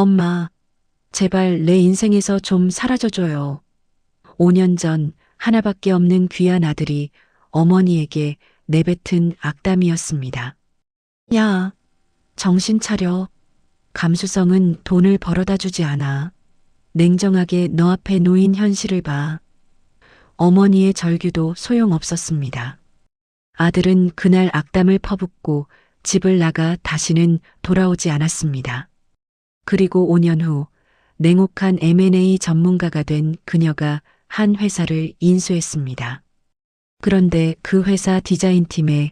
엄마, 제발 내 인생에서 좀 사라져줘요. 5년 전 하나밖에 없는 귀한 아들이 어머니에게 내뱉은 악담이었습니다. 야, 정신 차려. 감수성은 돈을 벌어다 주지 않아. 냉정하게 너 앞에 놓인 현실을 봐. 어머니의 절규도 소용없었습니다. 아들은 그날 악담을 퍼붓고 집을 나가 다시는 돌아오지 않았습니다. 그리고 5년 후 냉혹한 M&A 전문가가 된 그녀가 한 회사를 인수했습니다. 그런데 그 회사 디자인팀에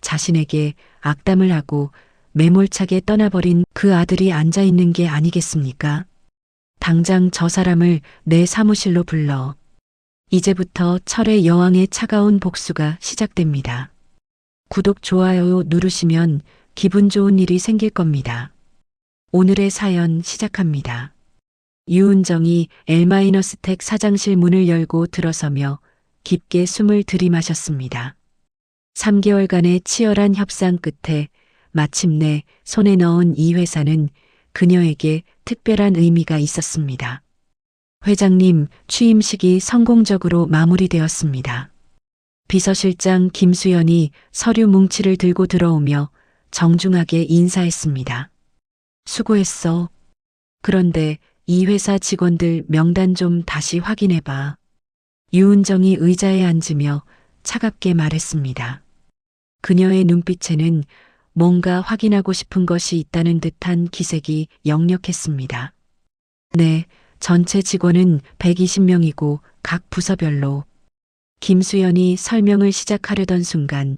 자신에게 악담을 하고 매몰차게 떠나버린 그 아들이 앉아 있는 게 아니겠습니까? 당장 저 사람을 내 사무실로 불러. 이제부터 철의 여왕의 차가운 복수가 시작됩니다. 구독, 좋아요 누르시면 기분 좋은 일이 생길 겁니다. 오늘의 사연 시작합니다. 유은정이 L-스택 사장실 문을 열고 들어서며 깊게 숨을 들이마셨습니다. 3개월간의 치열한 협상 끝에 마침내 손에 넣은 이 회사는 그녀에게 특별한 의미가 있었습니다. 회장님 취임식이 성공적으로 마무리되었습니다. 비서실장 김수연이 서류 뭉치를 들고 들어오며 정중하게 인사했습니다. 수고했어. 그런데 이 회사 직원들 명단 좀 다시 확인해봐. 유은정이 의자에 앉으며 차갑게 말했습니다. 그녀의 눈빛에는 뭔가 확인하고 싶은 것이 있다는 듯한 기색이 역력했습니다. 네, 전체 직원은 120명이고 각 부서별로. 김수연이 설명을 시작하려던 순간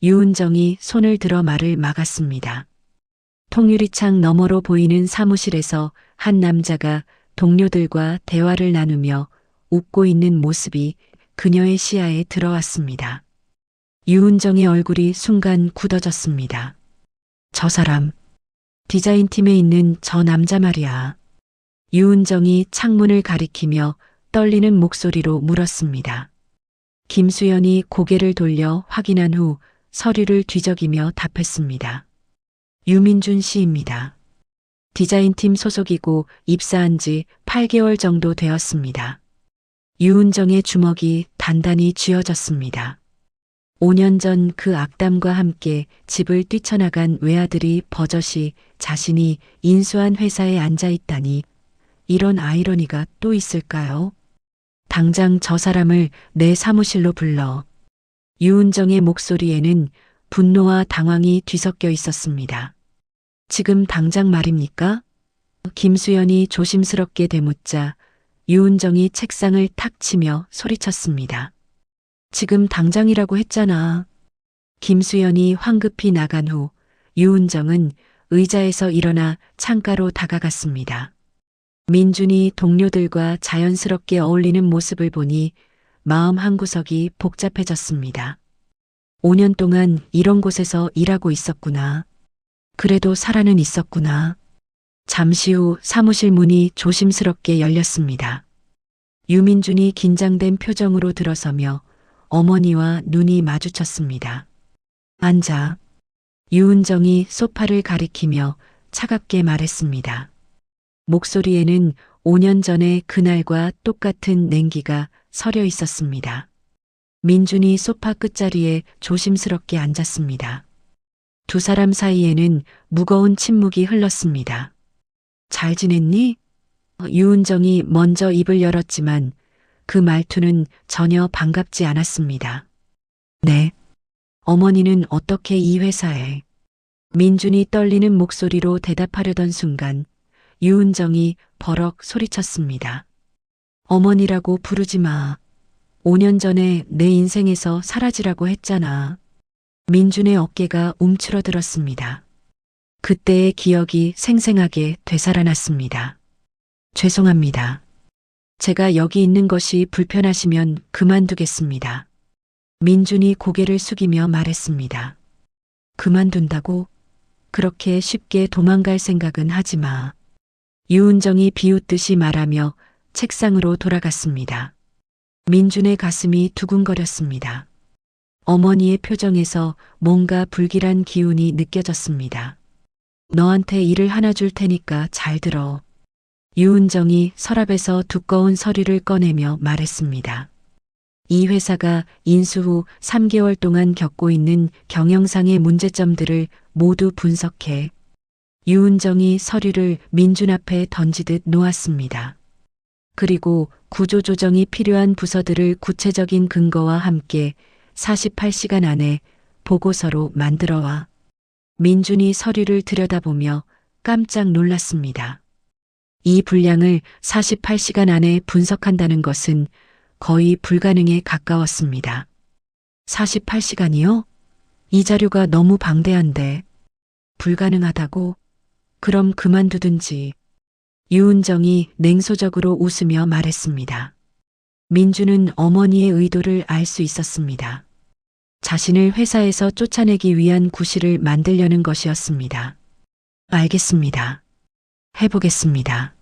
유은정이 손을 들어 말을 막았습니다. 통유리창 너머로 보이는 사무실에서 한 남자가 동료들과 대화를 나누며 웃고 있는 모습이 그녀의 시야에 들어왔습니다. 유은정의 얼굴이 순간 굳어졌습니다. 저 사람, 디자인팀에 있는 저 남자 말이야. 유은정이 창문을 가리키며 떨리는 목소리로 물었습니다. 김수연이 고개를 돌려 확인한 후 서류를 뒤적이며 답했습니다. 유민준 씨입니다. 디자인팀 소속이고 입사한 지 8개월 정도 되었습니다. 유은정의 주먹이 단단히 쥐어졌습니다. 5년 전 그 악담과 함께 집을 뛰쳐나간 외아들이 버젓이 자신이 인수한 회사에 앉아 있다니 이런 아이러니가 또 있을까요? 당장 저 사람을 내 사무실로 불러. 유은정의 목소리에는 분노와 당황이 뒤섞여 있었습니다. 지금 당장 말입니까? 김수연이 조심스럽게 되묻자 유은정이 책상을 탁 치며 소리쳤습니다. 지금 당장이라고 했잖아. 김수연이 황급히 나간 후 유은정은 의자에서 일어나 창가로 다가갔습니다. 민준이 동료들과 자연스럽게 어울리는 모습을 보니 마음 한구석이 복잡해졌습니다. 5년 동안 이런 곳에서 일하고 있었구나. 그래도 살아는 있었구나. 잠시 후 사무실 문이 조심스럽게 열렸습니다. 유민준이 긴장된 표정으로 들어서며 어머니와 눈이 마주쳤습니다. 앉아. 유은정이 소파를 가리키며 차갑게 말했습니다. 목소리에는 5년 전의 그날과 똑같은 냉기가 서려 있었습니다. 민준이 소파 끝자리에 조심스럽게 앉았습니다. 두 사람 사이에는 무거운 침묵이 흘렀습니다. 잘 지냈니? 유은정이 먼저 입을 열었지만 그 말투는 전혀 반갑지 않았습니다. 네. 어머니는 어떻게 이 회사에? 민준이 떨리는 목소리로 대답하려던 순간 유은정이 버럭 소리쳤습니다. 어머니라고 부르지 마. 5년 전에 내 인생에서 사라지라고 했잖아. 민준의 어깨가 움츠러들었습니다. 그때의 기억이 생생하게 되살아났습니다. 죄송합니다. 제가 여기 있는 것이 불편하시면 그만두겠습니다. 민준이 고개를 숙이며 말했습니다. 그만둔다고? 그렇게 쉽게 도망갈 생각은 하지 마. 유은정이 비웃듯이 말하며 책상으로 돌아갔습니다. 민준의 가슴이 두근거렸습니다. 어머니의 표정에서 뭔가 불길한 기운이 느껴졌습니다. 너한테 일을 하나 줄 테니까 잘 들어. 유은정이 서랍에서 두꺼운 서류를 꺼내며 말했습니다. 이 회사가 인수 후 3개월 동안 겪고 있는 경영상의 문제점들을 모두 분석해. 유은정이 서류를 민준 앞에 던지듯 놓았습니다. 그리고 구조조정이 필요한 부서들을 구체적인 근거와 함께 48시간 안에 보고서로 만들어와. 민준이 서류를 들여다보며 깜짝 놀랐습니다. 이 분량을 48시간 안에 분석한다는 것은 거의 불가능에 가까웠습니다. 48시간이요? 이 자료가 너무 방대한데. 불가능하다고? 그럼 그만두든지. 유은정이 냉소적으로 웃으며 말했습니다. 민주는 어머니의 의도를 알 수 있었습니다. 자신을 회사에서 쫓아내기 위한 구실을 만들려는 것이었습니다. 알겠습니다. 해보겠습니다.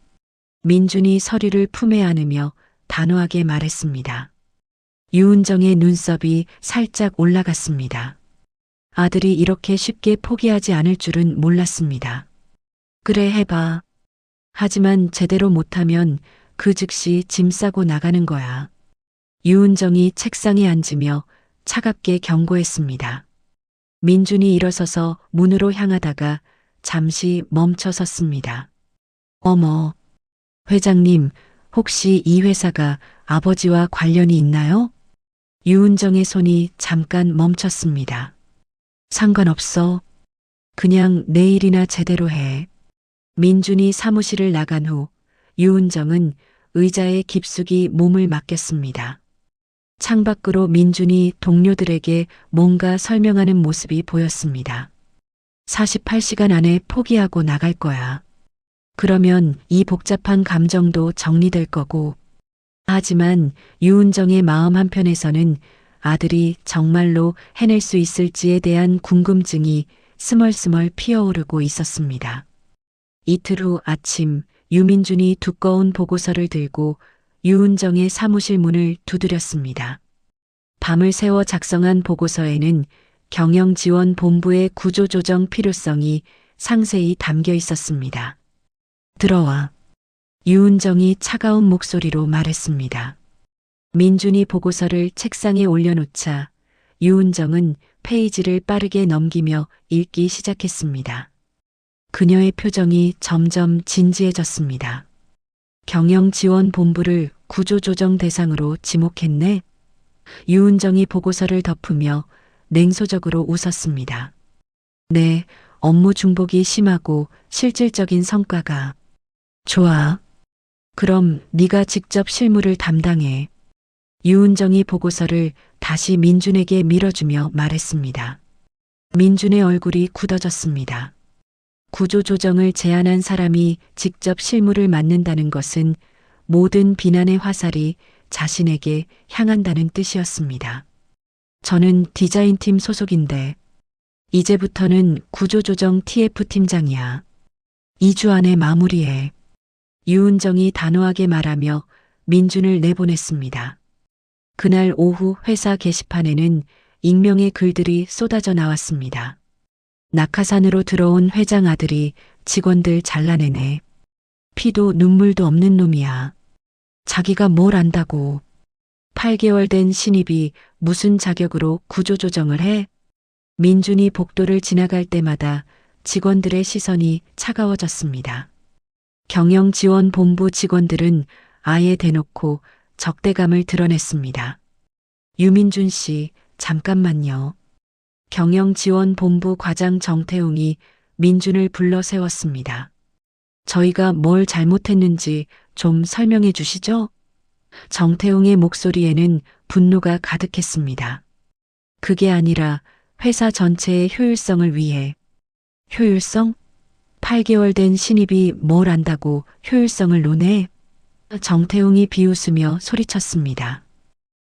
민준이 서류를 품에 안으며 단호하게 말했습니다. 유은정의 눈썹이 살짝 올라갔습니다. 아들이 이렇게 쉽게 포기하지 않을 줄은 몰랐습니다. 그래 해봐. 하지만 제대로 못하면 그 즉시 짐 싸고 나가는 거야. 유은정이 책상에 앉으며 차갑게 경고했습니다. 민준이 일어서서 문으로 향하다가 잠시 멈춰 섰습니다. 어머, 회장님, 혹시 이 회사가 아버지와 관련이 있나요? 유은정의 손이 잠깐 멈췄습니다. 상관없어. 그냥 내일이나 제대로 해. 민준이 사무실을 나간 후 유은정은 의자에 깊숙이 몸을 맡겼습니다. 창밖으로 민준이 동료들에게 뭔가 설명하는 모습이 보였습니다. 48시간 안에 포기하고 나갈 거야. 그러면 이 복잡한 감정도 정리될 거고. 하지만 유은정의 마음 한편에서는 아들이 정말로 해낼 수 있을지에 대한 궁금증이 스멀스멀 피어오르고 있었습니다. 이틀 후 아침, 유민준이 두꺼운 보고서를 들고 유은정의 사무실 문을 두드렸습니다. 밤을 새워 작성한 보고서에는 경영지원본부의 구조조정 필요성이 상세히 담겨 있었습니다. 들어와. 유은정이 차가운 목소리로 말했습니다. 민준이 보고서를 책상에 올려놓자 유은정은 페이지를 빠르게 넘기며 읽기 시작했습니다. 그녀의 표정이 점점 진지해졌습니다. 경영지원본부를 구조조정 대상으로 지목했네. 유은정이 보고서를 덮으며 냉소적으로 웃었습니다. 네, 업무 중복이 심하고 실질적인 성과가. 좋아. 그럼 네가 직접 실무를 담당해. 유은정이 보고서를 다시 민준에게 밀어주며 말했습니다. 민준의 얼굴이 굳어졌습니다. 구조조정을 제안한 사람이 직접 실무를 맡는다는 것은 모든 비난의 화살이 자신에게 향한다는 뜻이었습니다. 저는 디자인팀 소속인데 이제부터는 구조조정 TF팀장이야. 2주 안에 마무리해. 유은정이 단호하게 말하며 민준을 내보냈습니다. 그날 오후 회사 게시판에는 익명의 글들이 쏟아져 나왔습니다. 낙하산으로 들어온 회장 아들이 직원들 잘라내네. 피도 눈물도 없는 놈이야. 자기가 뭘 안다고. 8개월 된 신입이 무슨 자격으로 구조조정을 해? 민준이 복도를 지나갈 때마다 직원들의 시선이 차가워졌습니다. 경영지원본부 직원들은 아예 대놓고 적대감을 드러냈습니다. 유민준 씨, 잠깐만요. 경영지원본부 과장 정태웅이 민준을 불러 세웠습니다. 저희가 뭘 잘못했는지 좀 설명해 주시죠? 정태웅의 목소리에는 분노가 가득했습니다. 그게 아니라 회사 전체의 효율성을 위해. 효율성? 8개월 된 신입이 뭘 안다고 효율성을 논해? 정태웅이 비웃으며 소리쳤습니다.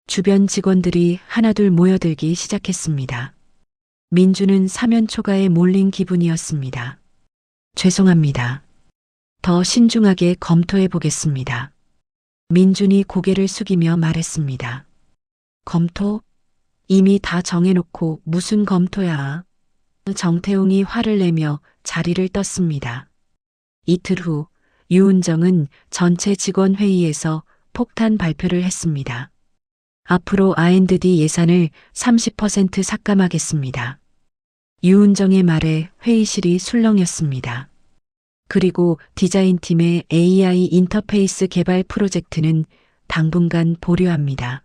주변 직원들이 하나둘 모여들기 시작했습니다. 민주는 사면 초가에 몰린 기분이었습니다. 죄송합니다. 더 신중하게 검토해 보겠습니다. 민준이 고개를 숙이며 말했습니다. 검토? 이미 다 정해놓고 무슨 검토야. 정태웅이 화를 내며 자리를 떴습니다. 이틀 후 유은정은 전체 직원 회의에서 폭탄 발표를 했습니다. 앞으로 R&D 예산을 30% 삭감하겠습니다. 유은정의 말에 회의실이 술렁였습니다. 그리고 디자인팀의 AI 인터페이스 개발 프로젝트는 당분간 보류합니다.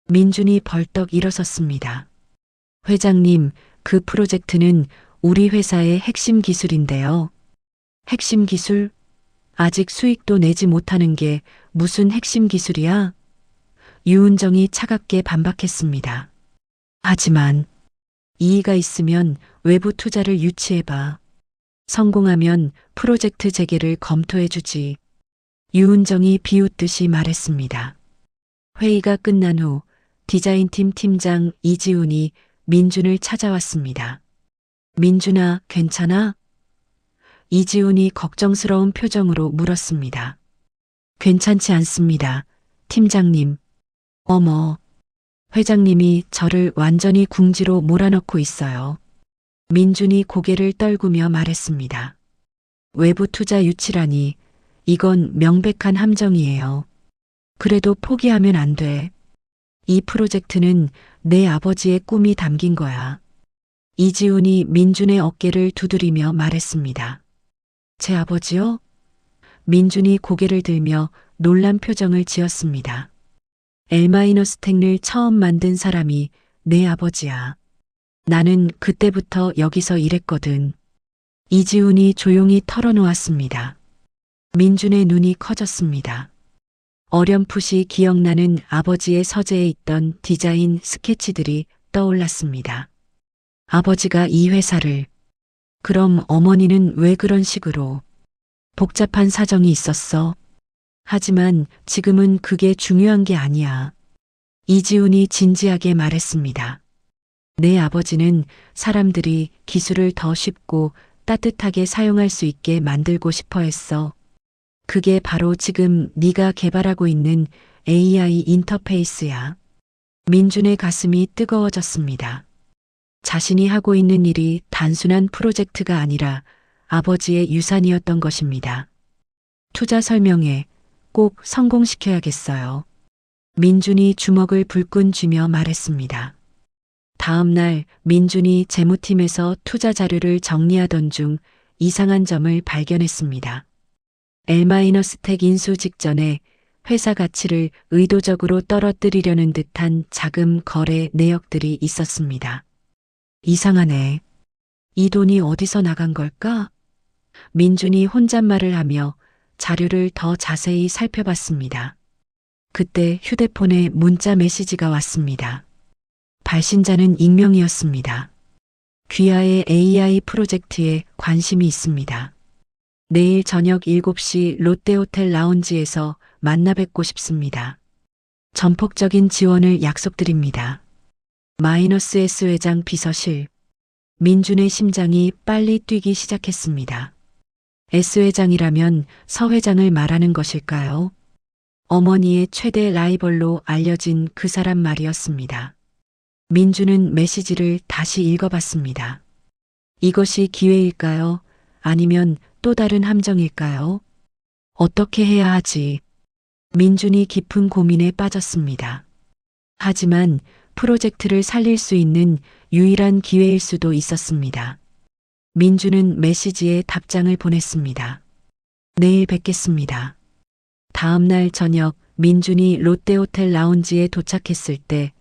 민준이 벌떡 일어섰습니다. 회장님, 그 프로젝트는 우리 회사의 핵심 기술인데요. 핵심 기술? 아직 수익도 내지 못하는 게 무슨 핵심 기술이야? 유은정이 차갑게 반박했습니다. 하지만 이의가 있으면 외부 투자를 유치해봐. 성공하면 프로젝트 재개를 검토해주지. 유은정이 비웃듯이 말했습니다. 회의가 끝난 후 디자인팀 팀장 이지훈이 민준을 찾아왔습니다. 민준아, 괜찮아? 이지훈이 걱정스러운 표정으로 물었습니다. 괜찮지 않습니다. 팀장님. 어머, 회장님이 저를 완전히 궁지로 몰아넣고 있어요. 민준이 고개를 떨구며 말했습니다. 외부 투자 유치라니, 이건 명백한 함정이에요. 그래도 포기하면 안 돼. 이 프로젝트는 내 아버지의 꿈이 담긴 거야. 이지훈이 민준의 어깨를 두드리며 말했습니다. 제 아버지요? 민준이 고개를 들며 놀란 표정을 지었습니다. L-스택을 처음 만든 사람이 내 아버지야. 나는 그때부터 여기서 일했거든. 이지훈이 조용히 털어놓았습니다. 민준의 눈이 커졌습니다. 어렴풋이 기억나는 아버지의 서재에 있던 디자인 스케치들이 떠올랐습니다. 아버지가 이 회사를, 그럼 어머니는 왜 그런 식으로? 복잡한 사정이 있었어. 하지만 지금은 그게 중요한 게 아니야. 이지훈이 진지하게 말했습니다. 내 아버지는 사람들이 기술을 더 쉽고 따뜻하게 사용할 수 있게 만들고 싶어 했어. 그게 바로 지금 네가 개발하고 있는 AI 인터페이스야. 민준의 가슴이 뜨거워졌습니다. 자신이 하고 있는 일이 단순한 프로젝트가 아니라 아버지의 유산이었던 것입니다. 투자 설명회 꼭 성공시켜야겠어요. 민준이 주먹을 불끈 쥐며 말했습니다. 다음 날 민준이 재무팀에서 투자 자료를 정리하던 중 이상한 점을 발견했습니다. L-스택 인수 직전에 회사 가치를 의도적으로 떨어뜨리려는 듯한 자금 거래 내역들이 있었습니다. 이상하네. 이 돈이 어디서 나간 걸까? 민준이 혼잣말을 하며 자료를 더 자세히 살펴봤습니다. 그때 휴대폰에 문자 메시지가 왔습니다. 발신자는 익명이었습니다. 귀하의 AI 프로젝트에 관심이 있습니다. 내일 저녁 7시 롯데호텔 라운지에서 만나 뵙고 싶습니다. 전폭적인 지원을 약속드립니다. S 회장 비서실. 민준의 심장이 빨리 뛰기 시작했습니다. S 회장이라면 서 회장을 말하는 것일까요? 어머니의 최대 라이벌로 알려진 그 사람 말이었습니다. 민준은 메시지를 다시 읽어봤습니다. 이것이 기회일까요? 아니면 또 다른 함정일까요? 어떻게 해야 하지? 민준이 깊은 고민에 빠졌습니다. 하지만 프로젝트를 살릴 수 있는 유일한 기회일 수도 있었습니다. 민준은 메시지에 답장을 보냈습니다. 내일 뵙겠습니다. 다음 날 저녁 민준이 롯데호텔 라운지에 도착했을 때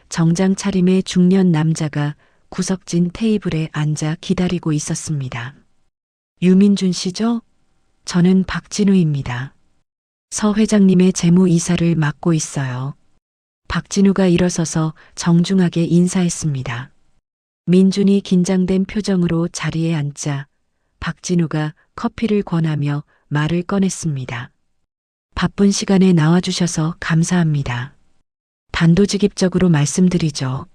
정장 차림의 중년 남자가 구석진 테이블에 앉아 기다리고 있었습니다. 유민준 씨죠? 저는 박진우입니다. 서 회장님의 재무이사를 맡고 있어요. 박진우가 일어서서 정중하게 인사했습니다. 민준이 긴장된 표정으로 자리에 앉자 박진우가 커피를 권하며 말을 꺼냈습니다. 바쁜 시간에 나와주셔서 감사합니다. 단도직입적으로 말씀드리죠.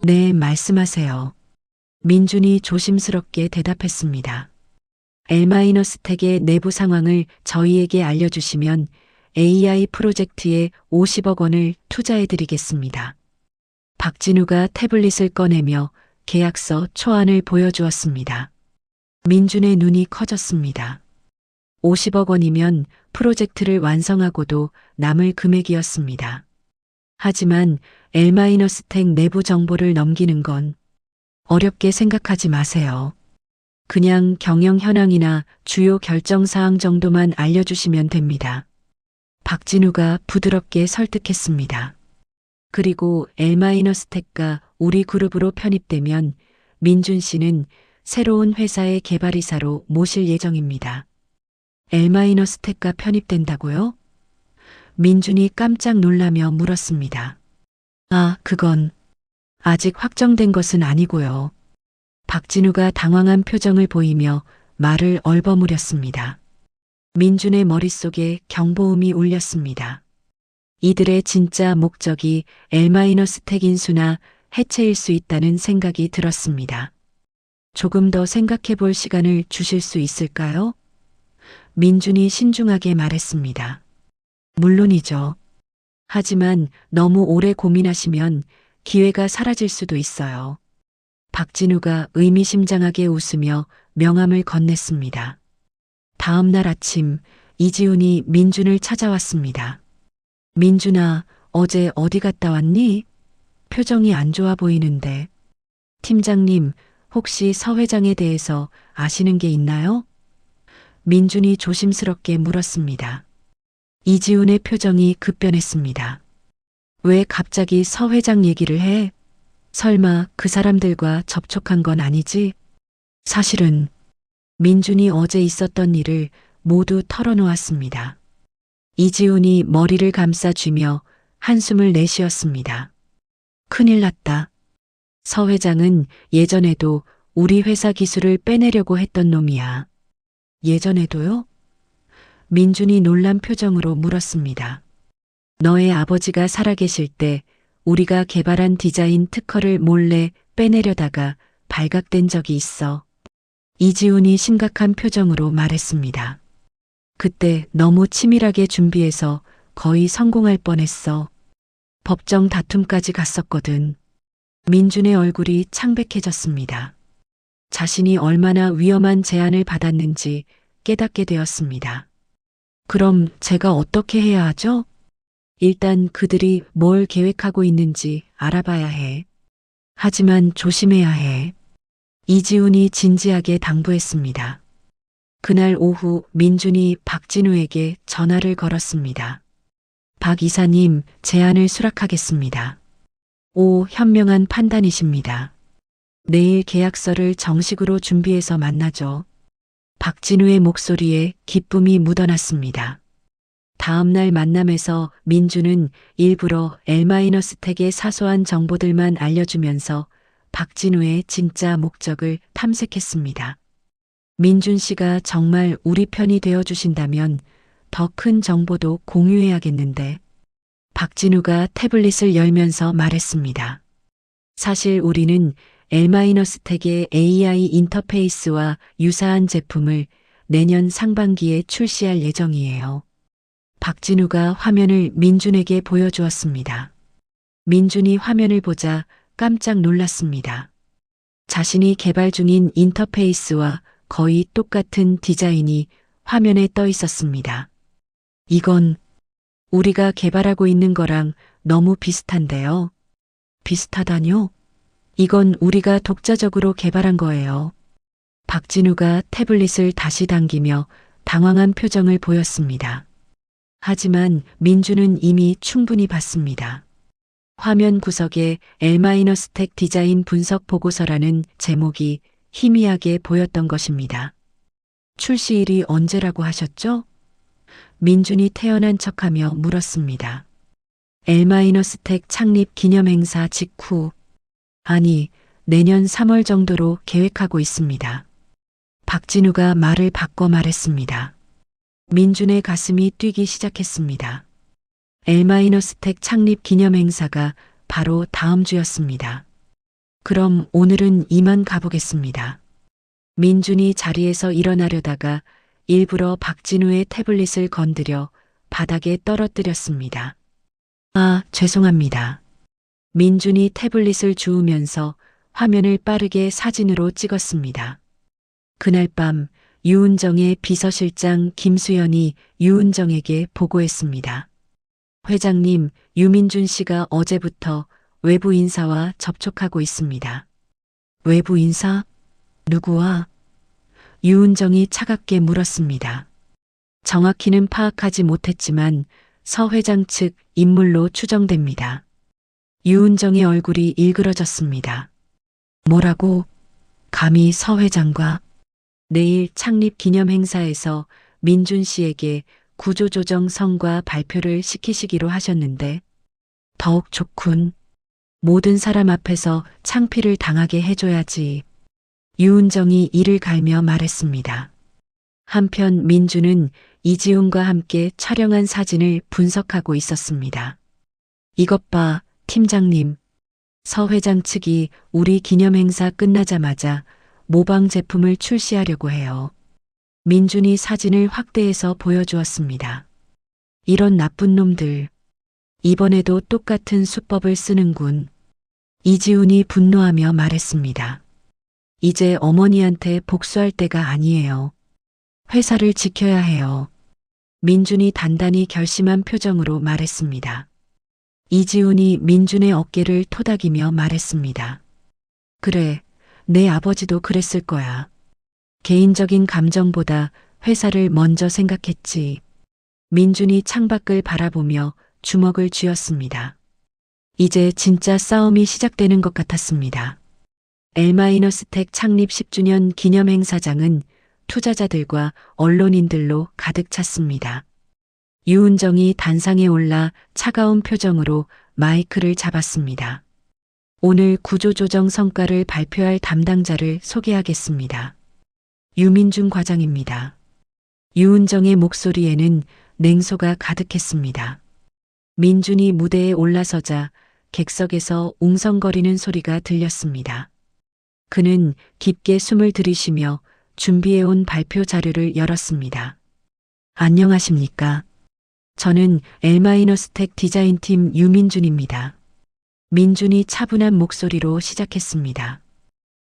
네, 말씀하세요. 민준이 조심스럽게 대답했습니다. L-스택의 내부 상황을 저희에게 알려주시면 AI 프로젝트에 50억 원을 투자해드리겠습니다. 박진우가 태블릿을 꺼내며 계약서 초안을 보여주었습니다. 민준의 눈이 커졌습니다. 50억 원이면 프로젝트를 완성하고도 남을 금액이었습니다. 하지만 L-스택 내부 정보를 넘기는 건 어렵게 생각하지 마세요. 그냥 경영 현황이나 주요 결정 사항 정도만 알려주시면 됩니다. 박진우가 부드럽게 설득했습니다. 그리고 L-스택과 우리 그룹으로 편입되면 민준 씨는 새로운 회사의 개발이사로 모실 예정입니다. L-스택과 편입된다고요? 민준이 깜짝 놀라며 물었습니다. 아, 그건 아직 확정된 것은 아니고요. 박진우가 당황한 표정을 보이며 말을 얼버무렸습니다. 민준의 머릿속에 경보음이 울렸습니다. 이들의 진짜 목적이 L-스택 인수나 해체일 수 있다는 생각이 들었습니다. 조금 더 생각해 볼 시간을 주실 수 있을까요? 민준이 신중하게 말했습니다. 물론이죠. 하지만 너무 오래 고민하시면 기회가 사라질 수도 있어요. 박진우가 의미심장하게 웃으며 명함을 건넸습니다. 다음 날 아침 이지훈이 민준을 찾아왔습니다. 민준아, 어제 어디 갔다 왔니? 표정이 안 좋아 보이는데. 팀장님, 혹시 서 회장에 대해서 아시는 게 있나요? 민준이 조심스럽게 물었습니다. 이지훈의 표정이 급변했습니다. 왜 갑자기 서 회장 얘기를 해? 설마 그 사람들과 접촉한 건 아니지? 사실은 민준이 어제 있었던 일을 모두 털어놓았습니다. 이지훈이 머리를 감싸쥐며 한숨을 내쉬었습니다. 큰일 났다. 서 회장은 예전에도 우리 회사 기술을 빼내려고 했던 놈이야. 예전에도요? 민준이 놀란 표정으로 물었습니다. 너의 아버지가 살아계실 때 우리가 개발한 디자인 특허를 몰래 빼내려다가 발각된 적이 있어. 이지훈이 심각한 표정으로 말했습니다. 그때 너무 치밀하게 준비해서 거의 성공할 뻔했어. 법정 다툼까지 갔었거든. 민준의 얼굴이 창백해졌습니다. 자신이 얼마나 위험한 제안을 받았는지 깨닫게 되었습니다. 그럼 제가 어떻게 해야 하죠? 일단 그들이 뭘 계획하고 있는지 알아봐야 해. 하지만 조심해야 해. 이지훈이 진지하게 당부했습니다. 그날 오후 민준이 박진우에게 전화를 걸었습니다. 박 이사님, 제안을 수락하겠습니다. 오, 현명한 판단이십니다. 내일 계약서를 정식으로 준비해서 만나죠. 박진우의 목소리에 기쁨이 묻어났습니다. 다음 날 만남에서 민준은 일부러 L-스택의 사소한 정보들만 알려주면서 박진우의 진짜 목적을 탐색했습니다. 민준 씨가 정말 우리 편이 되어주신다면 더 큰 정보도 공유해야겠는데. 박진우가 태블릿을 열면서 말했습니다. 사실 우리는 L-스택의 AI 인터페이스와 유사한 제품을 내년 상반기에 출시할 예정이에요. 박진우가 화면을 민준에게 보여주었습니다. 민준이 화면을 보자 깜짝 놀랐습니다. 자신이 개발 중인 인터페이스와 거의 똑같은 디자인이 화면에 떠 있었습니다. 이건 우리가 개발하고 있는 거랑 너무 비슷한데요. 비슷하다뇨? 이건 우리가 독자적으로 개발한 거예요. 박진우가 태블릿을 다시 당기며 당황한 표정을 보였습니다. 하지만 민준은 이미 충분히 봤습니다. 화면 구석에 L-스택 디자인 분석 보고서라는 제목이 희미하게 보였던 것입니다. 출시일이 언제라고 하셨죠? 민준이 태연한 척하며 물었습니다. L-스택 창립 기념행사 직후, 아니, 내년 3월 정도로 계획하고 있습니다. 박진우가 말을 바꿔 말했습니다. 민준의 가슴이 뛰기 시작했습니다. L-스택 창립 기념행사가 바로 다음 주였습니다. 그럼 오늘은 이만 가보겠습니다. 민준이 자리에서 일어나려다가 일부러 박진우의 태블릿을 건드려 바닥에 떨어뜨렸습니다. 아, 죄송합니다. 민준이 태블릿을 주우면서 화면을 빠르게 사진으로 찍었습니다. 그날 밤 유은정의 비서실장 김수연이 유은정에게 보고했습니다. 회장님, 유민준 씨가 어제부터 외부 인사와 접촉하고 있습니다. 외부 인사? 누구와? 유은정이 차갑게 물었습니다. 정확히는 파악하지 못했지만 서 회장 측 인물로 추정됩니다. 유은정의 얼굴이 일그러졌습니다. 뭐라고? 감히 서 회장과? 내일 창립 기념 행사에서 민준 씨에게 구조조정 성과 발표를 시키시기로 하셨는데 더욱 좋군. 모든 사람 앞에서 창피를 당하게 해줘야지. 유은정이 이를 갈며 말했습니다. 한편 민준은 이지훈과 함께 촬영한 사진을 분석하고 있었습니다. 이것 봐, 팀장님. 서 회장 측이 우리 기념행사 끝나자마자 모방 제품을 출시하려고 해요. 민준이 사진을 확대해서 보여주었습니다. 이런 나쁜 놈들. 이번에도 똑같은 수법을 쓰는군. 이지훈이 분노하며 말했습니다. 이제 어머니한테 복수할 때가 아니에요. 회사를 지켜야 해요. 민준이 단단히 결심한 표정으로 말했습니다. 이지훈이 민준의 어깨를 토닥이며 말했습니다. 그래, 내 아버지도 그랬을 거야. 개인적인 감정보다 회사를 먼저 생각했지. 민준이 창밖을 바라보며 주먹을 쥐었습니다. 이제 진짜 싸움이 시작되는 것 같았습니다. L-스택 창립 10주년 기념 행사장은 투자자들과 언론인들로 가득 찼습니다. 유은정이 단상에 올라 차가운 표정으로 마이크를 잡았습니다. 오늘 구조조정 성과를 발표할 담당자를 소개하겠습니다. 유민준 과장입니다. 유은정의 목소리에는 냉소가 가득했습니다. 민준이 무대에 올라서자 객석에서 웅성거리는 소리가 들렸습니다. 그는 깊게 숨을 들이쉬며 준비해온 발표 자료를 열었습니다. 안녕하십니까? 저는 L-스택 디자인팀 유민준입니다. 민준이 차분한 목소리로 시작했습니다.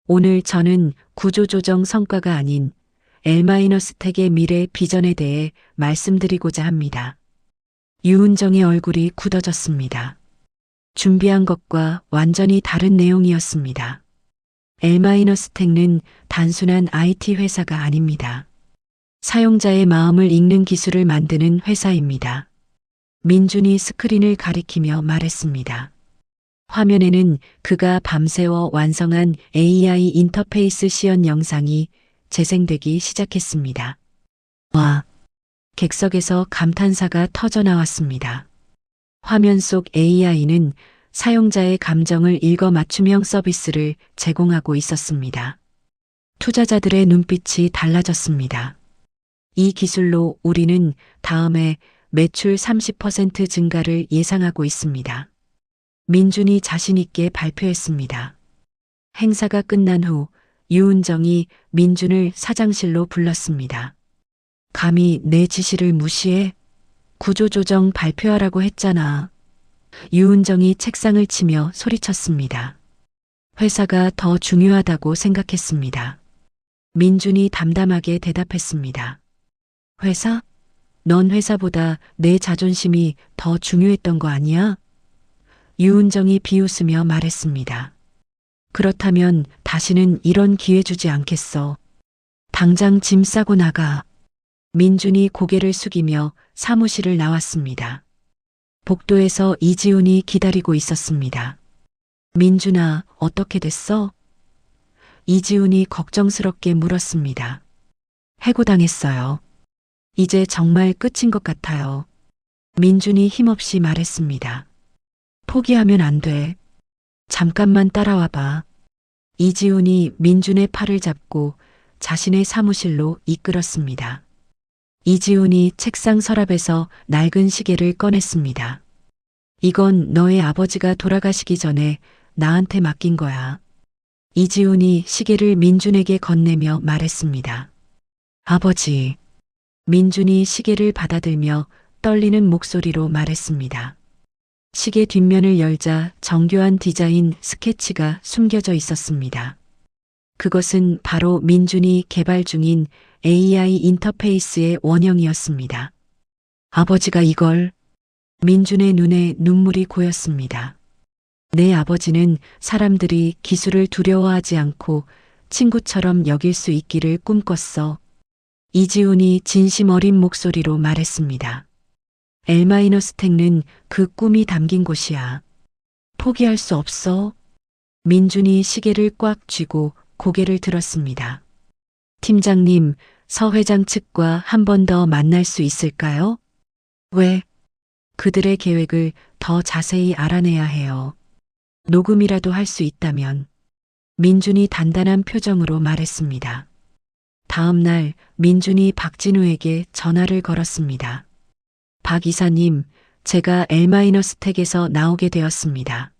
오늘 저는 구조조정 성과가 아닌 L-스택의 미래 비전에 대해 말씀드리고자 합니다. 유은정의 얼굴이 굳어졌습니다. 준비한 것과 완전히 다른 내용이었습니다. L-스택은 단순한 IT 회사가 아닙니다. 사용자의 마음을 읽는 기술을 만드는 회사입니다. 민준이 스크린을 가리키며 말했습니다. 화면에는 그가 밤새워 완성한 AI 인터페이스 시연 영상이 재생되기 시작했습니다. 와! 객석에서 감탄사가 터져나왔습니다. 화면 속 AI는 사용자의 감정을 읽어 맞춤형 서비스를 제공하고 있었습니다. 투자자들의 눈빛이 달라졌습니다. 이 기술로 우리는 다음에 매출 30% 증가를 예상하고 있습니다. 민준이 자신있게 발표했습니다. 행사가 끝난 후 유은정이 민준을 사장실로 불렀습니다. 감히 내 지시를 무시해? 구조조정 발표하라고 했잖아. 유은정이 책상을 치며 소리쳤습니다. 회사가 더 중요하다고 생각했습니다. 민준이 담담하게 대답했습니다. 회사? 넌 회사보다 내 자존심이 더 중요했던 거 아니야? 유은정이 비웃으며 말했습니다. 그렇다면 다시는 이런 기회 주지 않겠어. 당장 짐 싸고 나가. 민준이 고개를 숙이며 사무실을 나왔습니다. 복도에서 이지훈이 기다리고 있었습니다. 민준아, 어떻게 됐어? 이지훈이 걱정스럽게 물었습니다. 해고당했어요. 이제 정말 끝인 것 같아요. 민준이 힘없이 말했습니다. 포기하면 안 돼. 잠깐만 따라와 봐. 이지훈이 민준의 팔을 잡고 자신의 사무실로 이끌었습니다. 이지훈이 책상 서랍에서 낡은 시계를 꺼냈습니다. 이건 너의 아버지가 돌아가시기 전에 나한테 맡긴 거야. 이지훈이 시계를 민준에게 건네며 말했습니다. 아버지. 민준이 시계를 받아들며 떨리는 목소리로 말했습니다. 시계 뒷면을 열자 정교한 디자인 스케치가 숨겨져 있었습니다. 그것은 바로 민준이 개발 중인 AI 인터페이스의 원형이었습니다. 아버지가 이걸. 민준의 눈에 눈물이 고였습니다. 내 아버지는 사람들이 기술을 두려워하지 않고 친구처럼 여길 수 있기를 꿈꿨어. 이지훈이 진심 어린 목소리로 말했습니다. L-스택는 그 꿈이 담긴 곳이야. 포기할 수 없어. 민준이 시계를 꽉 쥐고 고개를 들었습니다. 팀장님, 서 회장 측과 한 번 더 만날 수 있을까요? 왜? 그들의 계획을 더 자세히 알아내야 해요. 녹음이라도 할 수 있다면. 민준이 단단한 표정으로 말했습니다. 다음 날 민준이 박진우에게 전화를 걸었습니다. 박 이사님, 제가 L-스택에서 나오게 되었습니다.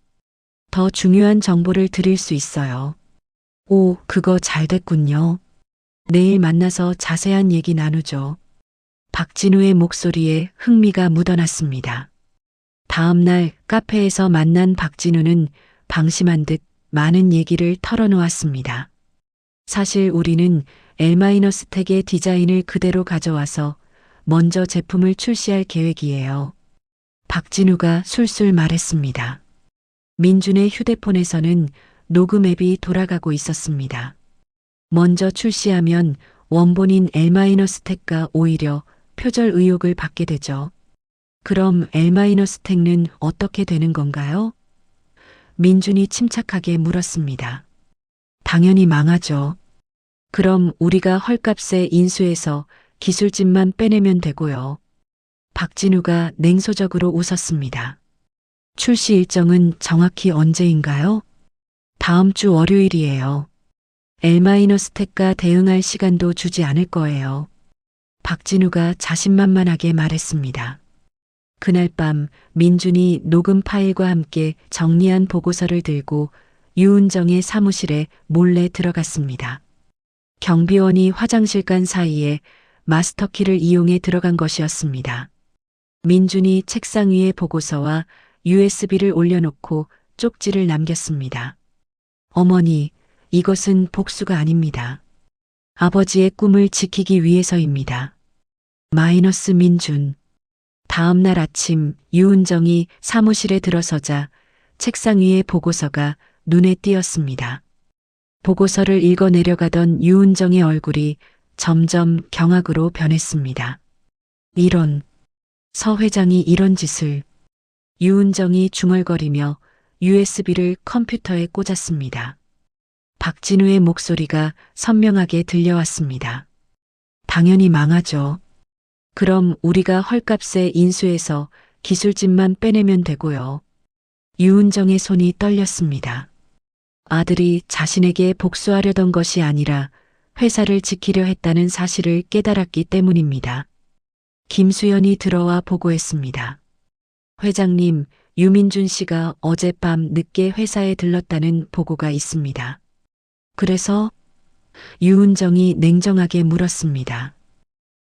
더 중요한 정보를 드릴 수 있어요. 오, 그거 잘 됐군요. 내일 만나서 자세한 얘기 나누죠. 박진우의 목소리에 흥미가 묻어났습니다. 다음 날 카페에서 만난 박진우는 방심한 듯 많은 얘기를 털어놓았습니다. 사실 우리는 L-스택의 디자인을 그대로 가져와서 먼저 제품을 출시할 계획이에요. 박진우가 술술 말했습니다. 민준의 휴대폰에서는 녹음 앱이 돌아가고 있었습니다. 먼저 출시하면 원본인 L-스택과 오히려 표절 의혹을 받게 되죠. 그럼 L-스택는 어떻게 되는 건가요? 민준이 침착하게 물었습니다. 당연히 망하죠. 그럼 우리가 헐값에 인수해서 기술진만 빼내면 되고요. 박진우가 냉소적으로 웃었습니다. 출시 일정은 정확히 언제인가요? 다음 주 월요일이에요. L-스택과 대응할 시간도 주지 않을 거예요. 박진우가 자신만만하게 말했습니다. 그날 밤 민준이 녹음 파일과 함께 정리한 보고서를 들고 유은정의 사무실에 몰래 들어갔습니다. 경비원이 화장실 간 사이에 마스터키를 이용해 들어간 것이었습니다. 민준이 책상 위에 보고서와 USB를 올려놓고 쪽지를 남겼습니다. 어머니, 이것은 복수가 아닙니다. 아버지의 꿈을 지키기 위해서입니다. 마이너스 민준. 다음 날 아침 유은정이 사무실에 들어서자 책상 위의 보고서가 눈에 띄었습니다. 보고서를 읽어 내려가던 유은정의 얼굴이 점점 경악으로 변했습니다. 이런, 서 회장이 이런 짓을. 유은정이 중얼거리며 USB를 컴퓨터에 꽂았습니다. 박진우의 목소리가 선명하게 들려왔습니다. 당연히 망하죠. 그럼 우리가 헐값에 인수해서 기술진만 빼내면 되고요. 유은정의 손이 떨렸습니다. 아들이 자신에게 복수하려던 것이 아니라 회사를 지키려 했다는 사실을 깨달았기 때문입니다. 김수연이 들어와 보고했습니다. 회장님, 유민준 씨가 어젯밤 늦게 회사에 들렀다는 보고가 있습니다. 그래서? 유은정이 냉정하게 물었습니다.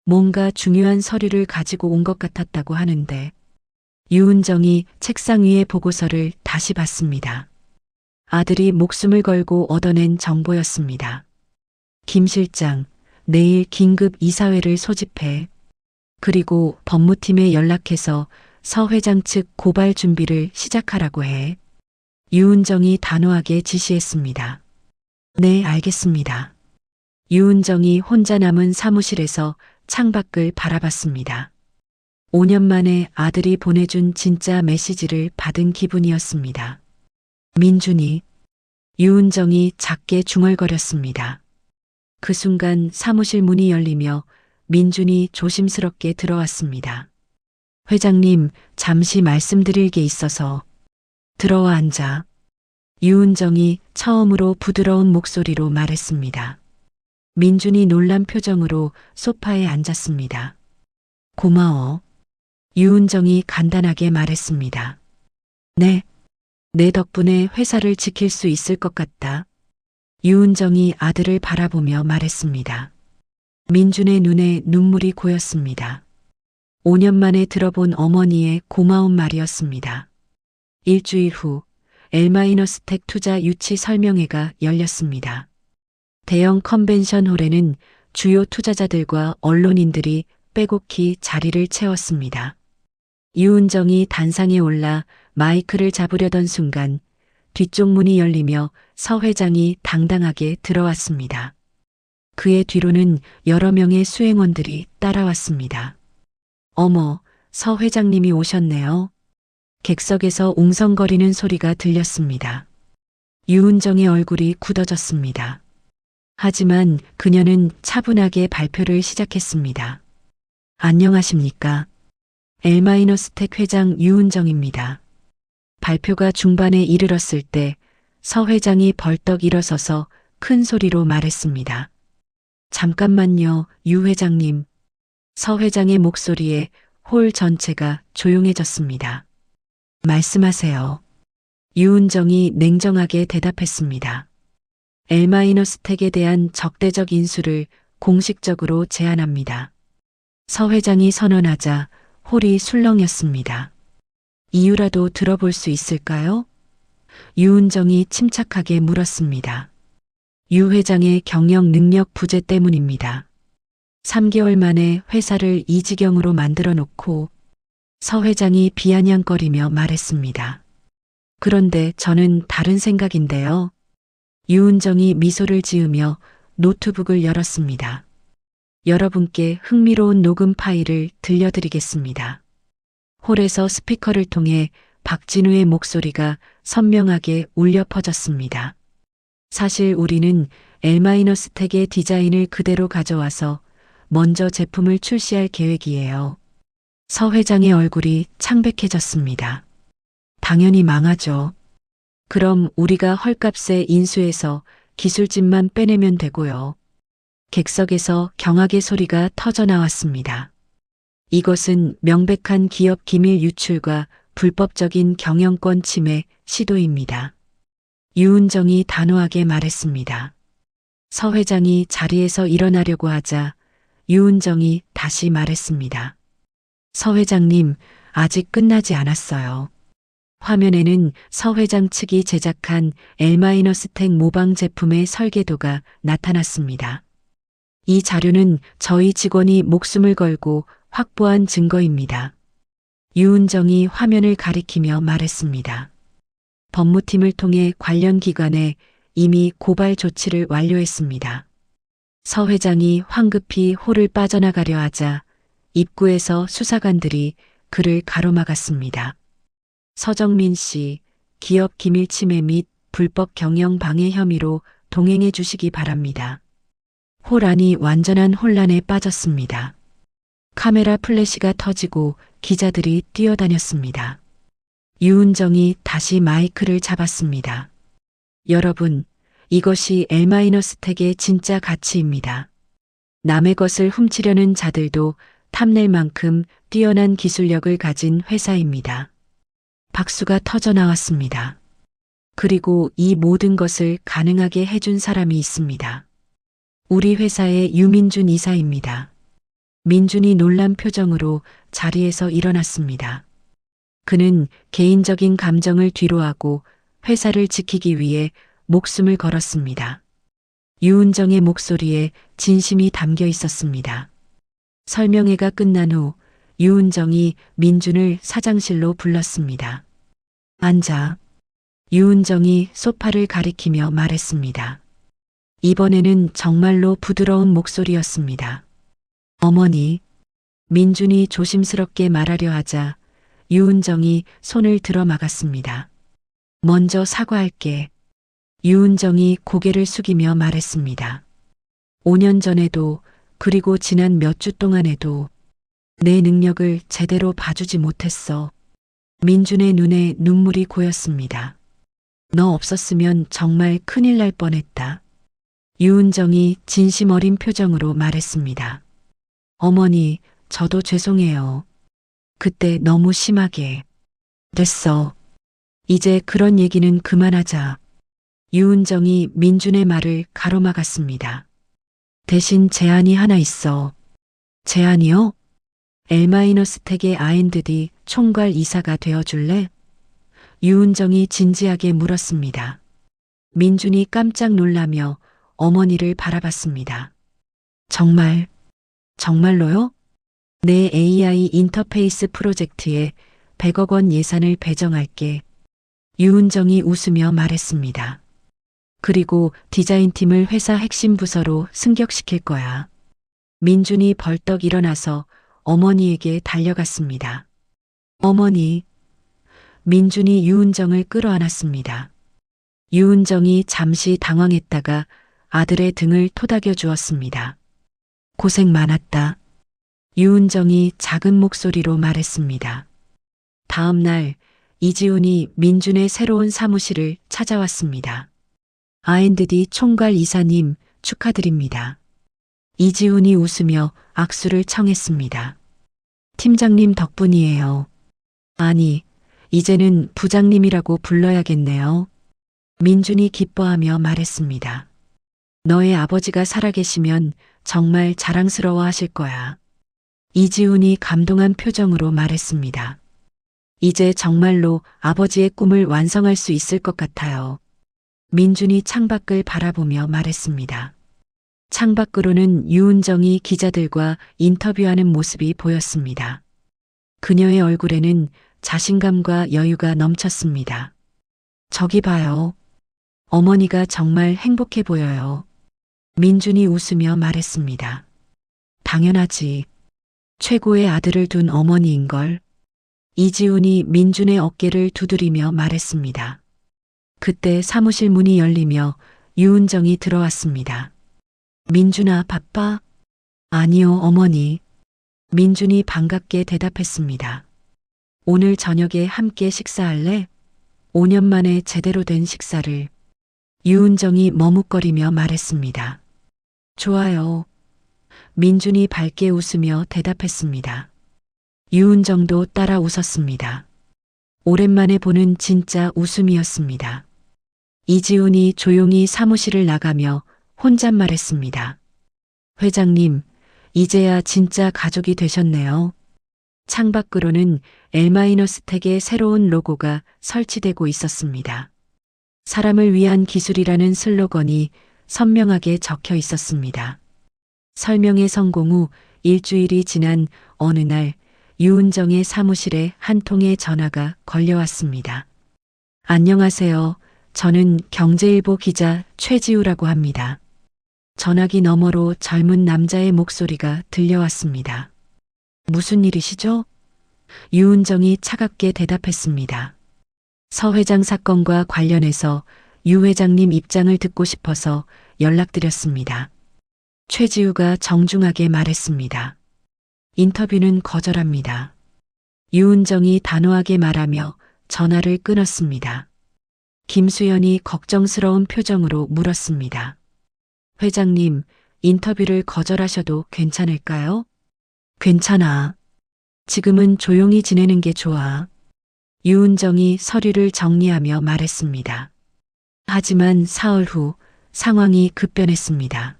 뭔가 중요한 서류를 가지고 온 것 같았다고 하는데. 유은정이 책상 위의 보고서를 다시 봤습니다. 아들이 목숨을 걸고 얻어낸 정보였습니다. 김 실장, 내일 긴급 이사회를 소집해. 그리고 법무팀에 연락해서 서 회장 측 고발 준비를 시작하라고 해. 유은정이 단호하게 지시했습니다. 네, 알겠습니다. 유은정이 혼자 남은 사무실에서 창밖을 바라봤습니다. 5년 만에 아들이 보내준 진짜 메시지를 받은 기분이었습니다. 민준이. 유은정이 작게 중얼거렸습니다. 그 순간 사무실 문이 열리며 민준이 조심스럽게 들어왔습니다. 회장님, 잠시 말씀드릴 게 있어서. 들어와 앉아. 유은정이 처음으로 부드러운 목소리로 말했습니다. 민준이 놀란 표정으로 소파에 앉았습니다. 고마워. 유은정이 간단하게 말했습니다. 네. 내 덕분에 회사를 지킬 수 있을 것 같다. 유은정이 아들을 바라보며 말했습니다. 민준의 눈에 눈물이 고였습니다. 5년 만에 들어본 어머니의 고마운 말이었습니다. 일주일 후 L-스택 투자 유치 설명회가 열렸습니다. 대형 컨벤션 홀에는 주요 투자자들과 언론인들이 빼곡히 자리를 채웠습니다. 유은정이 단상에 올라 마이크를 잡으려던 순간 뒤쪽 문이 열리며 서 회장이 당당하게 들어왔습니다. 그의 뒤로는 여러 명의 수행원들이 따라왔습니다. 어머, 서 회장님이 오셨네요. 객석에서 웅성거리는 소리가 들렸습니다. 유은정의 얼굴이 굳어졌습니다. 하지만 그녀는 차분하게 발표를 시작했습니다. 안녕하십니까? L-스택 회장 유은정입니다. 발표가 중반에 이르렀을 때 서 회장이 벌떡 일어서서 큰 소리로 말했습니다. 잠깐만요, 유 회장님. 서 회장의 목소리에 홀 전체가 조용해졌습니다. 말씀하세요. 유은정이 냉정하게 대답했습니다. L-스택에 대한 적대적 인수를 공식적으로 제안합니다. 서 회장이 선언하자 홀이 술렁였습니다. 이유라도 들어볼 수 있을까요? 유은정이 침착하게 물었습니다. 유 회장의 경영 능력 부재 때문입니다. 3개월 만에 회사를 이 지경으로 만들어 놓고 서 회장이 비아냥거리며 말했습니다. 그런데 저는 다른 생각인데요. 유은정이 미소를 지으며 노트북을 열었습니다. 여러분께 흥미로운 녹음 파일을 들려드리겠습니다. 홀에서 스피커를 통해 박진우의 목소리가 선명하게 울려 퍼졌습니다. 사실 우리는 L-스택의 디자인을 그대로 가져와서 먼저 제품을 출시할 계획이에요. 서 회장의 얼굴이 창백해졌습니다. 당연히 망하죠. 그럼 우리가 헐값에 인수해서 기술진만 빼내면 되고요. 객석에서 경악의 소리가 터져 나왔습니다. 이것은 명백한 기업 기밀 유출과 불법적인 경영권 침해 시도입니다. 유은정이 단호하게 말했습니다. 서 회장이 자리에서 일어나려고 하자 유은정이 다시 말했습니다. 서 회장님, 아직 끝나지 않았어요. 화면에는 서 회장 측이 제작한 L-스택 모방 제품의 설계도가 나타났습니다. 이 자료는 저희 직원이 목숨을 걸고 확보한 증거입니다. 유은정이 화면을 가리키며 말했습니다. 법무팀을 통해 관련 기관에 이미 고발 조치를 완료했습니다. 서 회장이 황급히 홀을 빠져나가려 하자 입구에서 수사관들이 그를 가로막았습니다. 서정민 씨, 기업 기밀 침해 및 불법 경영 방해 혐의로 동행해 주시기 바랍니다. 홀 안이 완전한 혼란에 빠졌습니다. 카메라 플래시가 터지고 기자들이 뛰어다녔습니다. 유은정이 다시 마이크를 잡았습니다. 여러분, 이것이 L-스택의 진짜 가치입니다. 남의 것을 훔치려는 자들도 탐낼 만큼 뛰어난 기술력을 가진 회사입니다. 박수가 터져 나왔습니다. 그리고 이 모든 것을 가능하게 해준 사람이 있습니다. 우리 회사의 유민준 이사입니다. 민준이 놀란 표정으로 자리에서 일어났습니다. 그는 개인적인 감정을 뒤로하고 회사를 지키기 위해 목숨을 걸었습니다. 유은정의 목소리에 진심이 담겨 있었습니다. 설명회가 끝난 후 유은정이 민준을 사장실로 불렀습니다. 앉아. 유은정이 소파를 가리키며 말했습니다. 이번에는 정말로 부드러운 목소리였습니다. 어머니. 민준이 조심스럽게 말하려 하자 유은정이 손을 들어 막았습니다. 먼저 사과할게. 유은정이 고개를 숙이며 말했습니다. 5년 전에도 그리고 지난 몇 주 동안에도 내 능력을 제대로 봐주지 못했어. 민준의 눈에 눈물이 고였습니다. 너 없었으면 정말 큰일 날 뻔했다. 유은정이 진심 어린 표정으로 말했습니다. 어머니, 저도 죄송해요. 그때 너무 심하게. 됐어. 이제 그런 얘기는 그만하자. 유은정이 민준의 말을 가로막았습니다. 대신 제안이 하나 있어. 제안이요? L-스택의 R&D 총괄 이사가 되어줄래? 유은정이 진지하게 물었습니다. 민준이 깜짝 놀라며 어머니를 바라봤습니다. 정말로요? 내 AI 인터페이스 프로젝트에 100억 원 예산을 배정할게. 유은정이 웃으며 말했습니다. 그리고 디자인팀을 회사 핵심 부서로 승격시킬 거야. 민준이 벌떡 일어나서 어머니에게 달려갔습니다. 어머니. 민준이 유은정을 끌어안았습니다. 유은정이 잠시 당황했다가 아들의 등을 토닥여 주었습니다. 고생 많았다. 유은정이 작은 목소리로 말했습니다. 다음 날 이지훈이 민준의 새로운 사무실을 찾아왔습니다. R&D 총괄 이사님 축하드립니다. 이지훈이 웃으며 악수를 청했습니다. 팀장님 덕분이에요. 아니, 이제는 부장님이라고 불러야겠네요. 민준이 기뻐하며 말했습니다. 너의 아버지가 살아계시면 정말 자랑스러워 하실 거야. 이지훈이 감동한 표정으로 말했습니다. 이제 정말로 아버지의 꿈을 완성할 수 있을 것 같아요. 민준이 창밖을 바라보며 말했습니다. 창밖으로는 유은정이 기자들과 인터뷰하는 모습이 보였습니다. 그녀의 얼굴에는 자신감과 여유가 넘쳤습니다. 저기 봐요. 어머니가 정말 행복해 보여요. 민준이 웃으며 말했습니다. 당연하지. 최고의 아들을 둔 어머니인걸. 이지훈이 민준의 어깨를 두드리며 말했습니다. 그때 사무실 문이 열리며 유은정이 들어왔습니다. 민준아, 바빠? 아니요, 어머니. 민준이 반갑게 대답했습니다. 오늘 저녁에 함께 식사할래? 5년 만에 제대로 된 식사를. 유은정이 머뭇거리며 말했습니다. 좋아요. 민준이 밝게 웃으며 대답했습니다. 유은정도 따라 웃었습니다. 오랜만에 보는 진짜 웃음이었습니다. 이지훈이 조용히 사무실을 나가며 혼잣말했습니다. 회장님, 이제야 진짜 가족이 되셨네요. 창밖으로는 L-스택의 새로운 로고가 설치되고 있었습니다. 사람을 위한 기술이라는 슬로건이 선명하게 적혀 있었습니다. 설명회 성공 후 일주일이 지난 어느 날 유은정의 사무실에 한 통의 전화가 걸려왔습니다. 안녕하세요. 저는 경제일보 기자 최지우라고 합니다. 전화기 너머로 젊은 남자의 목소리가 들려왔습니다. 무슨 일이시죠? 유은정이 차갑게 대답했습니다. 서 회장 사건과 관련해서 유 회장님 입장을 듣고 싶어서 연락드렸습니다. 최지우가 정중하게 말했습니다. 인터뷰는 거절합니다. 유은정이 단호하게 말하며 전화를 끊었습니다. 김수연이 걱정스러운 표정으로 물었습니다. 회장님, 인터뷰를 거절하셔도 괜찮을까요? 괜찮아. 지금은 조용히 지내는 게 좋아. 유은정이 서류를 정리하며 말했습니다. 하지만 사흘 후 상황이 급변했습니다.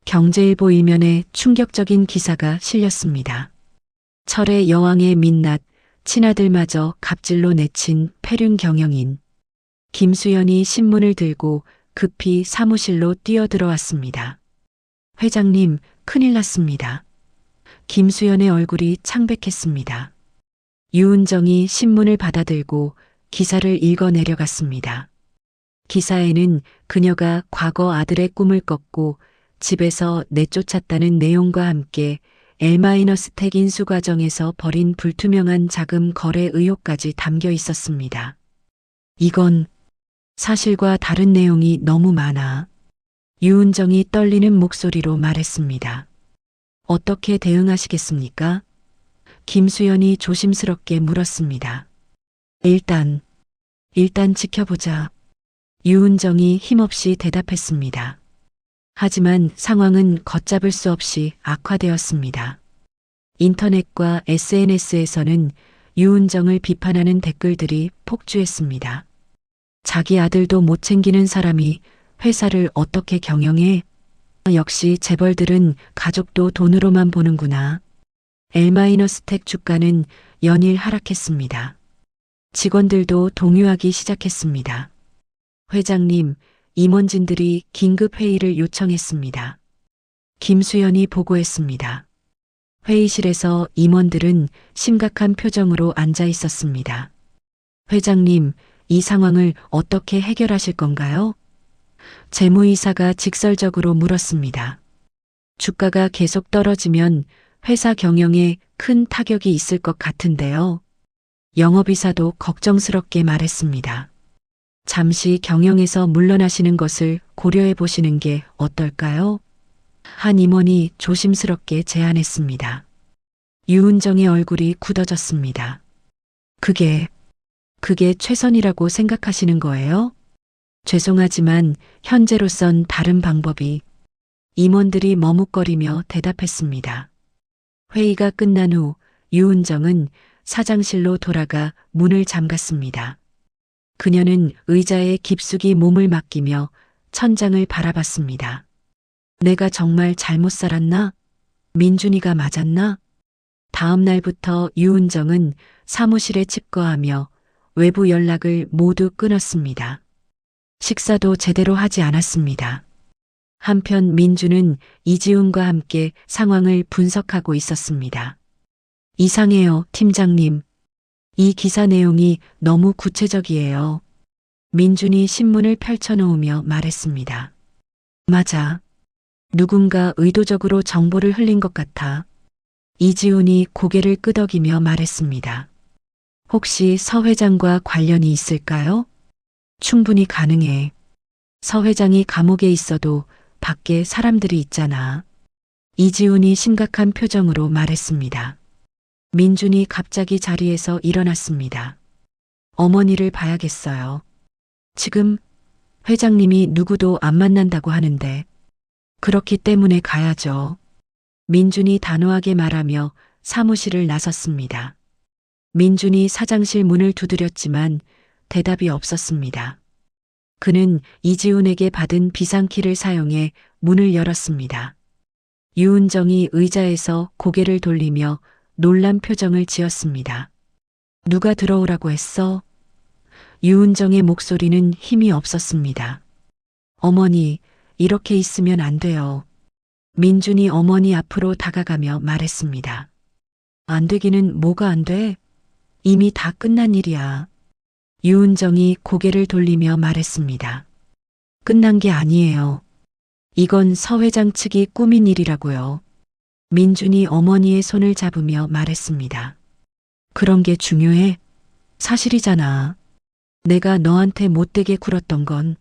경제일보 일면에 충격적인 기사가 실렸습니다. 철의 여왕의 민낯, 친아들마저 갑질로 내친 폐륜 경영인. 김수연이 신문을 들고 급히 사무실로 뛰어들어왔습니다. 회장님, 큰일 났습니다. 김수연의 얼굴이 창백했습니다. 유은정이 신문을 받아들고 기사를 읽어 내려갔습니다. 기사에는 그녀가 과거 아들의 꿈을 꺾고 집에서 내쫓았다는 내용과 함께 L-스택 인수 과정에서 벌인 불투명한 자금 거래 의혹까지 담겨 있었습니다. 이건 사실과 다른 내용이 너무 많아. 유은정이 떨리는 목소리로 말했습니다. 어떻게 대응하시겠습니까? 김수연이 조심스럽게 물었습니다. 일단 지켜보자. 유은정이 힘없이 대답했습니다. 하지만 상황은 걷잡을 수 없이 악화되었습니다. 인터넷과 SNS에서는 유은정을 비판하는 댓글들이 폭주했습니다. 자기 아들도 못 챙기는 사람이 회사를 어떻게 경영해? 역시 재벌들은 가족도 돈으로만 보는구나. L-스택 주가는 연일 하락했습니다. 직원들도 동요하기 시작했습니다. 회장님, 임원진들이 긴급 회의를 요청했습니다. 김수연이 보고했습니다. 회의실에서 임원들은 심각한 표정으로 앉아 있었습니다. 회장님, 이 상황을 어떻게 해결하실 건가요? 재무이사가 직설적으로 물었습니다. 주가가 계속 떨어지면 회사 경영에 큰 타격이 있을 것 같은데요. 영업이사도 걱정스럽게 말했습니다. 잠시 경영에서 물러나시는 것을 고려해 보시는 게 어떨까요? 한 임원이 조심스럽게 제안했습니다. 유은정의 얼굴이 굳어졌습니다. 그게 최선이라고 생각하시는 거예요? 죄송하지만 현재로선 다른 방법이. 임원들이 머뭇거리며 대답했습니다. 회의가 끝난 후 유은정은 사장실로 돌아가 문을 잠갔습니다. 그녀는 의자에 깊숙이 몸을 맡기며 천장을 바라봤습니다. 내가 정말 잘못 살았나? 민준이가 맞았나? 다음 날부터 유은정은 사무실에 칩거하며 외부 연락을 모두 끊었습니다. 식사도 제대로 하지 않았습니다. 한편 민주는 이지훈과 함께 상황을 분석하고 있었습니다. 이상해요, 팀장님. 이 기사 내용이 너무 구체적이에요. 민준이 신문을 펼쳐놓으며 말했습니다. 맞아. 누군가 의도적으로 정보를 흘린 것 같아. 이지훈이 고개를 끄덕이며 말했습니다. 혹시 서 회장과 관련이 있을까요? 충분히 가능해. 서 회장이 감옥에 있어도 밖에 사람들이 있잖아. 이지훈이 심각한 표정으로 말했습니다. 민준이 갑자기 자리에서 일어났습니다. 어머니를 봐야겠어요. 지금 회장님이 누구도 안 만난다고 하는데 그렇기 때문에 가야죠. 민준이 단호하게 말하며 사무실을 나섰습니다. 민준이 사장실 문을 두드렸지만 대답이 없었습니다. 그는 이지훈에게 받은 비상키를 사용해 문을 열었습니다. 유은정이 의자에서 고개를 돌리며 놀란 표정을 지었습니다. 누가 들어오라고 했어? 유은정의 목소리는 힘이 없었습니다. 어머니, 이렇게 있으면 안 돼요. 민준이 어머니 앞으로 다가가며 말했습니다. 안 되기는 뭐가 안 돼? 이미 다 끝난 일이야. 유은정이 고개를 돌리며 말했습니다. 끝난 게 아니에요. 이건 서 회장 측이 꾸민 일이라고요. 민준이 어머니의 손을 잡으며 말했습니다. 그런 게 중요해? 사실이잖아. 내가 너한테 못되게 굴었던 건.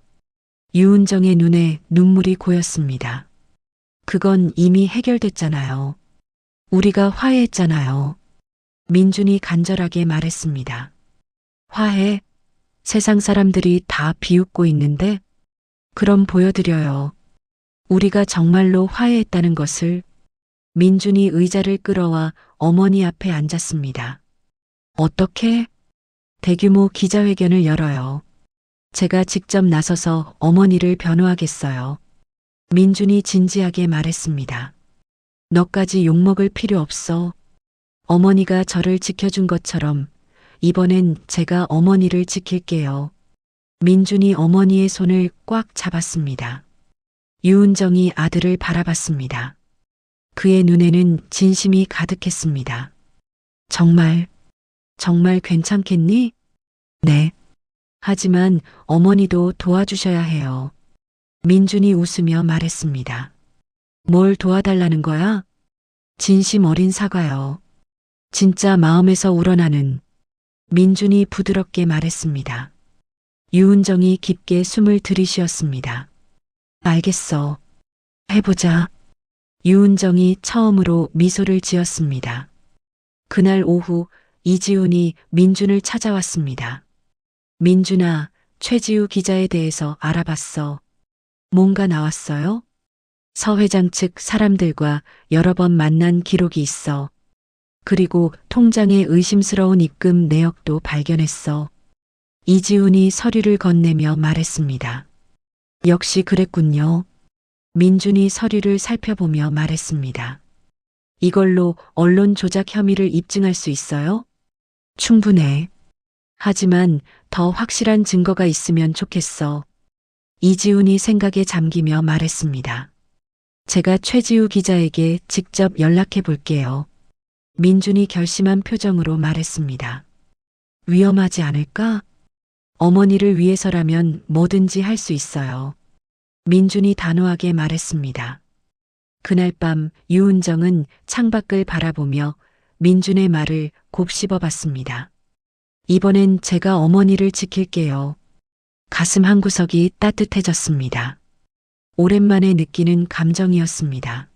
유은정의 눈에 눈물이 고였습니다. 그건 이미 해결됐잖아요. 우리가 화해했잖아요. 민준이 간절하게 말했습니다. 화해? 세상 사람들이 다 비웃고 있는데? 그럼 보여드려요. 우리가 정말로 화해했다는 것을. 민준이 의자를 끌어와 어머니 앞에 앉았습니다. 어떻게? 대규모 기자회견을 열어요. 제가 직접 나서서 어머니를 변호하겠어요. 민준이 진지하게 말했습니다. 너까지 욕먹을 필요 없어. 어머니가 저를 지켜준 것처럼 이번엔 제가 어머니를 지킬게요. 민준이 어머니의 손을 꽉 잡았습니다. 유은정이 아들을 바라봤습니다. 그의 눈에는 진심이 가득했습니다. 정말 괜찮겠니? 네. 하지만 어머니도 도와주셔야 해요. 민준이 웃으며 말했습니다. 뭘 도와달라는 거야? 진심 어린 사과요. 진짜 마음에서 우러나는. 민준이 부드럽게 말했습니다. 유은정이 깊게 숨을 들이쉬었습니다. 알겠어. 해보자. 유은정이 처음으로 미소를 지었습니다. 그날 오후 이지훈이 민준을 찾아왔습니다. 민준아, 최지우 기자에 대해서 알아봤어. 뭔가 나왔어요? 서 회장 측 사람들과 여러 번 만난 기록이 있어. 그리고 통장에 의심스러운 입금 내역도 발견했어. 이지훈이 서류를 건네며 말했습니다. 역시 그랬군요. 민준이 서류를 살펴보며 말했습니다. 이걸로 언론 조작 혐의를 입증할 수 있어요? 충분해. 하지만 더 확실한 증거가 있으면 좋겠어. 이지훈이 생각에 잠기며 말했습니다. 제가 최지우 기자에게 직접 연락해 볼게요. 민준이 결심한 표정으로 말했습니다. 위험하지 않을까? 어머니를 위해서라면 뭐든지 할 수 있어요. 민준이 단호하게 말했습니다. 그날 밤 유은정은 창밖을 바라보며 민준의 말을 곱씹어 봤습니다. 이번엔 제가 어머니를 지킬게요. 가슴 한구석이 따뜻해졌습니다. 오랜만에 느끼는 감정이었습니다.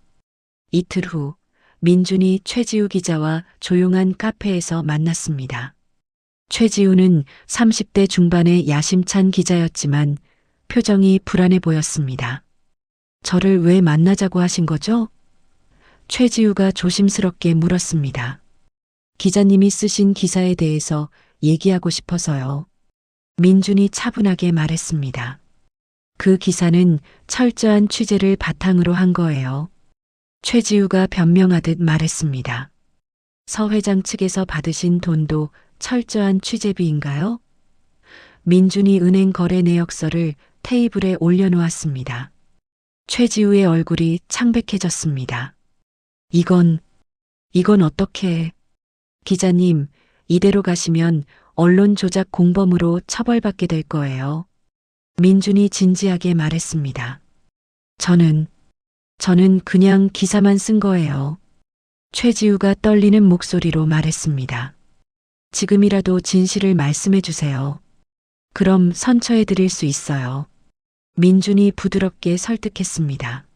이틀 후 민준이 최지우 기자와 조용한 카페에서 만났습니다. 최지우는 30대 중반의 야심찬 기자였지만 표정이 불안해 보였습니다. 저를 왜 만나자고 하신 거죠? 최지우가 조심스럽게 물었습니다. 기자님이 쓰신 기사에 대해서 얘기하고 싶어서요. 민준이 차분하게 말했습니다. 그 기사는 철저한 취재를 바탕으로 한 거예요. 최지우가 변명하듯 말했습니다. 서 회장 측에서 받으신 돈도 철저한 취재비인가요? 민준이 은행 거래 내역서를 테이블에 올려놓았습니다. 최지우의 얼굴이 창백해졌습니다. 이건 어떻게... 기자님, 이대로 가시면 언론 조작 공범으로 처벌받게 될 거예요. 민준이 진지하게 말했습니다. 저는 그냥 기사만 쓴 거예요. 최지우가 떨리는 목소리로 말했습니다. 지금이라도 진실을 말씀해 주세요. 그럼 선처해 드릴 수 있어요. 민준이 부드럽게 설득했습니다.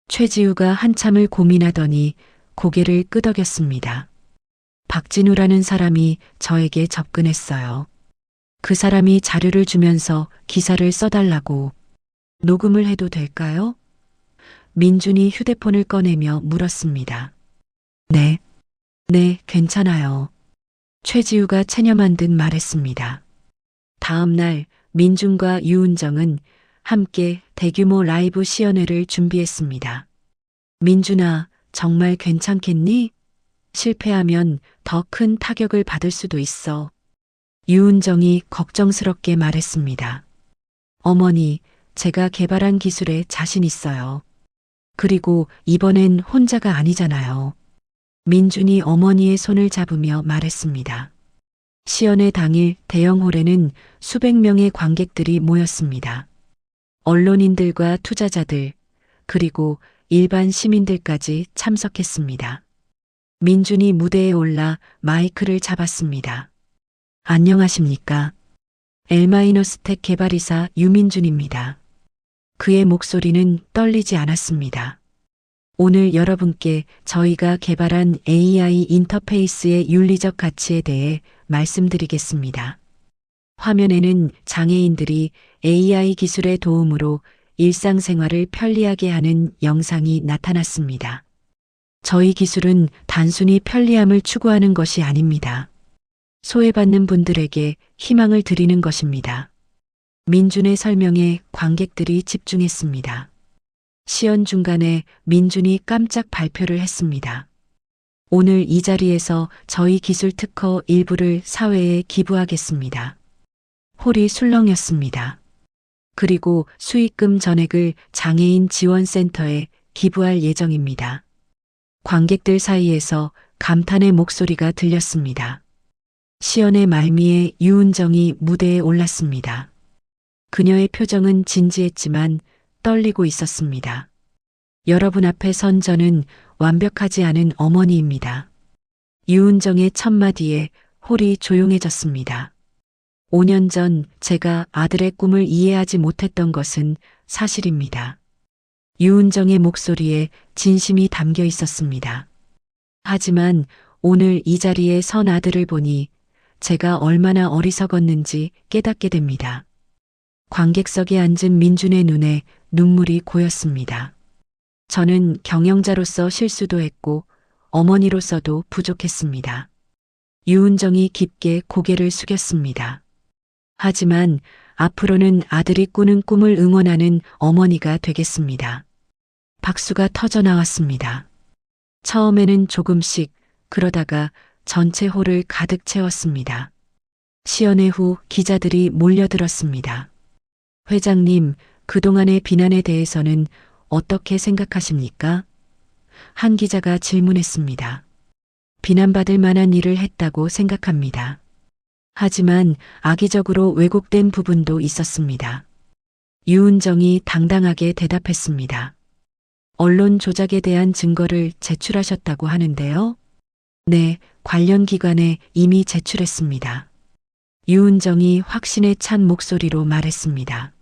최지우가 한참을 고민하더니 고개를 끄덕였습니다. 박진우라는 사람이 저에게 접근했어요. 그 사람이 자료를 주면서 기사를 써달라고. 녹음을 해도 될까요? 민준이 휴대폰을 꺼내며 물었습니다. 네, 괜찮아요. 최지우가 체념한 듯 말했습니다. 다음 날 민준과 유은정은 함께 대규모 라이브 시연회를 준비했습니다. 민준아, 정말 괜찮겠니? 실패하면 더 큰 타격을 받을 수도 있어. 유은정이 걱정스럽게 말했습니다. 어머니, 제가 개발한 기술에 자신 있어요. 그리고 이번엔 혼자가 아니잖아요. 민준이 어머니의 손을 잡으며 말했습니다. 시연회 당일 대형홀에는 수백 명의 관객들이 모였습니다. 언론인들과 투자자들, 그리고 일반 시민들까지 참석했습니다. 민준이 무대에 올라 마이크를 잡았습니다. 안녕하십니까? L-스택 개발이사 유민준입니다. 그의 목소리는 떨리지 않았습니다. 오늘 여러분께 저희가 개발한 AI 인터페이스의 윤리적 가치에 대해 말씀드리겠습니다. 화면에는 장애인들이 AI 기술의 도움으로 일상생활을 편리하게 하는 영상이 나타났습니다. 저희 기술은 단순히 편리함을 추구하는 것이 아닙니다. 소외받는 분들에게 희망을 드리는 것입니다. 민준의 설명에 관객들이 집중했습니다. 시연 중간에 민준이 깜짝 발표를 했습니다. 오늘 이 자리에서 저희 기술 특허 일부를 사회에 기부하겠습니다. 홀이 술렁였습니다. 그리고 수익금 전액을 장애인 지원센터에 기부할 예정입니다. 관객들 사이에서 감탄의 목소리가 들렸습니다. 시연의 말미에 유은정이 무대에 올랐습니다. 그녀의 표정은 진지했지만 떨리고 있었습니다. 여러분 앞에 선 저는 완벽하지 않은 어머니입니다. 유은정의 첫마디에 홀이 조용해졌습니다. 5년 전 제가 아들의 꿈을 이해하지 못했던 것은 사실입니다. 유은정의 목소리에 진심이 담겨 있었습니다. 하지만 오늘 이 자리에 선 아들을 보니 제가 얼마나 어리석었는지 깨닫게 됩니다. 관객석에 앉은 민준의 눈에 눈물이 고였습니다. 저는 경영자로서 실수도 했고 어머니로서도 부족했습니다. 유은정이 깊게 고개를 숙였습니다. 하지만 앞으로는 아들이 꾸는 꿈을 응원하는 어머니가 되겠습니다. 박수가 터져 나왔습니다. 처음에는 조금씩, 그러다가 전체 홀을 가득 채웠습니다. 시연회 후 기자들이 몰려들었습니다. 회장님, 그동안의 비난에 대해서는 어떻게 생각하십니까? 한 기자가 질문했습니다. 비난받을 만한 일을 했다고 생각합니다. 하지만 악의적으로 왜곡된 부분도 있었습니다. 유은정이 당당하게 대답했습니다. 언론 조작에 대한 증거를 제출하셨다고 하는데요. 네, 관련 기관에 이미 제출했습니다. 유은정이 확신에 찬 목소리로 말했습니다.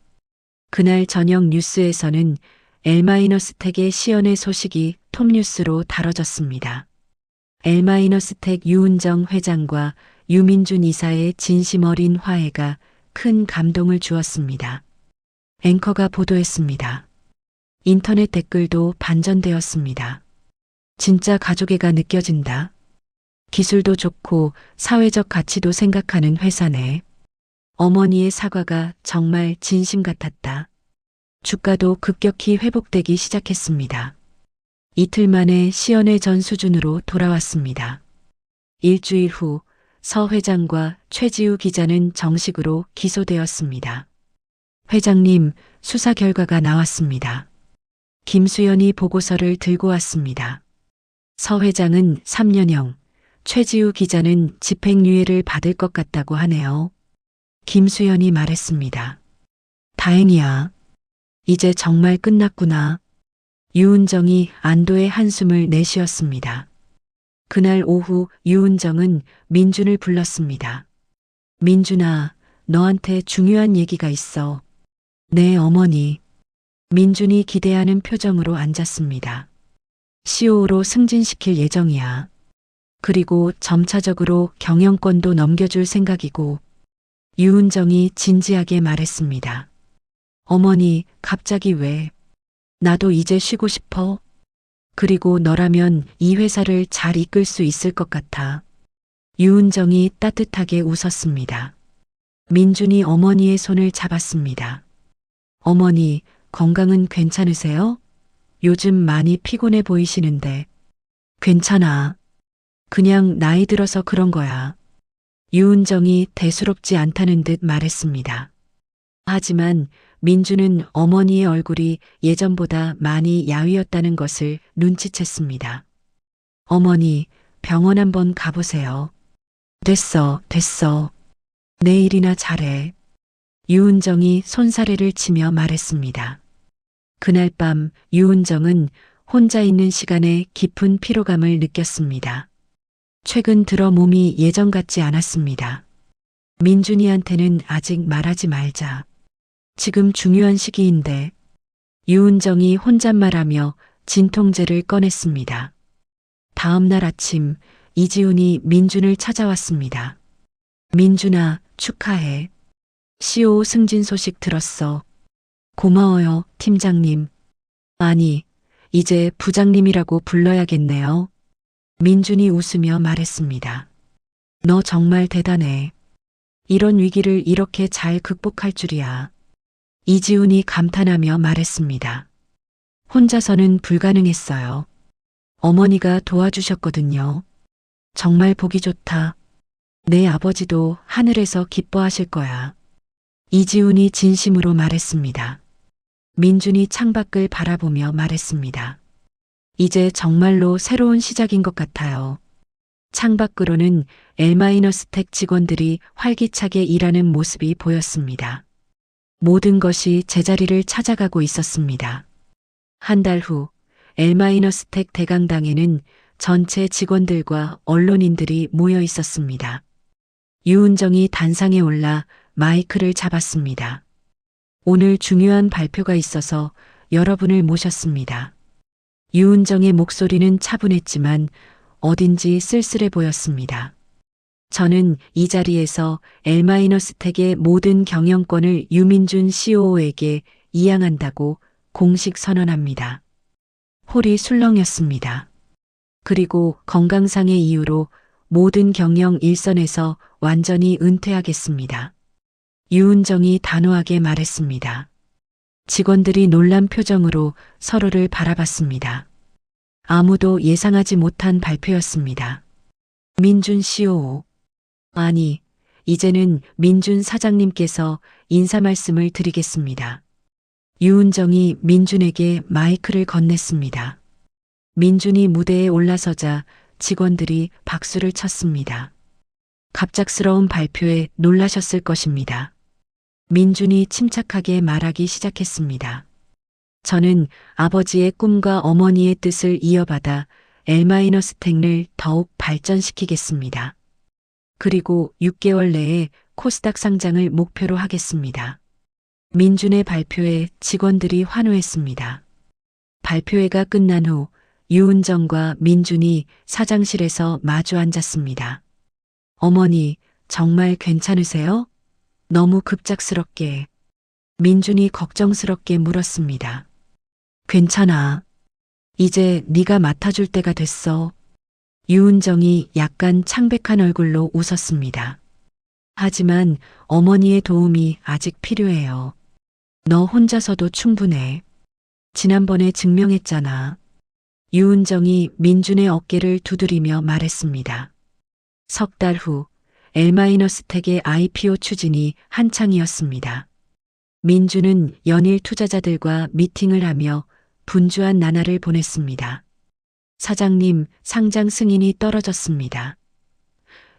그날 저녁 뉴스에서는 L-스택의 시연회 소식이 톱뉴스로 다뤄졌습니다. L-스택 유은정 회장과 유민준 이사의 진심 어린 화해가 큰 감동을 주었습니다. 앵커가 보도했습니다. 인터넷 댓글도 반전되었습니다. 진짜 가족애가 느껴진다. 기술도 좋고 사회적 가치도 생각하는 회사네. 어머니의 사과가 정말 진심 같았다. 주가도 급격히 회복되기 시작했습니다. 이틀 만에 시연회 전 수준으로 돌아왔습니다. 일주일 후 서 회장과 최지우 기자는 정식으로 기소되었습니다. 회장님, 수사 결과가 나왔습니다. 김수연이 보고서를 들고 왔습니다. 서 회장은 3년형, 최지우 기자는 집행유예를 받을 것 같다고 하네요. 김수연이 말했습니다. 다행이야. 이제 정말 끝났구나. 유은정이 안도의 한숨을 내쉬었습니다. 그날 오후 유은정은 민준을 불렀습니다. 민준아, 너한테 중요한 얘기가 있어. 네, 어머니. 민준이 기대하는 표정으로 앉았습니다. CEO로 승진시킬 예정이야. 그리고 점차적으로 경영권도 넘겨줄 생각이고. 유은정이 진지하게 말했습니다. 어머니, 갑자기 왜? 나도 이제 쉬고 싶어. 그리고 너라면 이 회사를 잘 이끌 수 있을 것 같아. 유은정이 따뜻하게 웃었습니다. 민준이 어머니의 손을 잡았습니다. 어머니, 건강은 괜찮으세요? 요즘 많이 피곤해 보이시는데. 괜찮아. 그냥 나이 들어서 그런 거야. 유은정이 대수롭지 않다는 듯 말했습니다. 하지만 민주는 어머니의 얼굴이 예전보다 많이 야위었다는 것을 눈치챘습니다. 어머니, 병원 한번 가보세요. 됐어. 내일이나 잘해. 유은정이 손사래를 치며 말했습니다. 그날 밤 유은정은 혼자 있는 시간에 깊은 피로감을 느꼈습니다. 최근 들어 몸이 예전 같지 않았습니다. 민준이한테는 아직 말하지 말자. 지금 중요한 시기인데. 유은정이 혼잣말하며 진통제를 꺼냈습니다. 다음 날 아침 이지훈이 민준을 찾아왔습니다. 민준아, 축하해. CEO 승진 소식 들었어. 고마워요, 팀장님. 아니, 이제 부장님이라고 불러야겠네요. 민준이 웃으며 말했습니다. 너 정말 대단해. 이런 위기를 이렇게 잘 극복할 줄이야. 이지훈이 감탄하며 말했습니다. 혼자서는 불가능했어요. 어머니가 도와주셨거든요. 정말 보기 좋다. 내 아버지도 하늘에서 기뻐하실 거야. 이지훈이 진심으로 말했습니다. 민준이 창밖을 바라보며 말했습니다. 이제 정말로 새로운 시작인 것 같아요. 창밖으로는 L-스택 직원들이 활기차게 일하는 모습이 보였습니다. 모든 것이 제자리를 찾아가고 있었습니다. 한 달 후 L-스택 대강당에는 전체 직원들과 언론인들이 모여 있었습니다. 유은정이 단상에 올라 마이크를 잡았습니다. 오늘 중요한 발표가 있어서 여러분을 모셨습니다. 유은정의 목소리는 차분했지만 어딘지 쓸쓸해 보였습니다. 저는 이 자리에서 L-스택의 모든 경영권을 유민준 CEO에게 이양한다고 공식 선언합니다. 홀이 술렁였습니다. 그리고 건강상의 이유로 모든 경영 일선에서 완전히 은퇴하겠습니다. 유은정이 단호하게 말했습니다. 직원들이 놀란 표정으로 서로를 바라봤습니다. 아무도 예상하지 못한 발표였습니다. 민준 CEO. 아니, 이제는 민준 사장님께서 인사 말씀을 드리겠습니다. 유은정이 민준에게 마이크를 건넸습니다. 민준이 무대에 올라서자 직원들이 박수를 쳤습니다. 갑작스러운 발표에 놀라셨을 것입니다. 민준이 침착하게 말하기 시작했습니다. 저는 아버지의 꿈과 어머니의 뜻을 이어받아 L-스택을 더욱 발전시키겠습니다. 그리고 6개월 내에 코스닥 상장을 목표로 하겠습니다. 민준의 발표에 직원들이 환호했습니다. 발표회가 끝난 후 유은정과 민준이 사장실에서 마주 앉았습니다. 어머니, 정말 괜찮으세요? 너무 급작스럽게. 민준이 걱정스럽게 물었습니다. 괜찮아. 이제 네가 맡아줄 때가 됐어. 유은정이 약간 창백한 얼굴로 웃었습니다. 하지만 어머니의 도움이 아직 필요해요. 너 혼자서도 충분해. 지난번에 증명했잖아. 유은정이 민준의 어깨를 두드리며 말했습니다. 석 달 후 L-스택의 IPO 추진이 한창이었습니다. 민준은 연일 투자자들과 미팅을 하며 분주한 나날을 보냈습니다. 사장님, 상장 승인이 떨어졌습니다.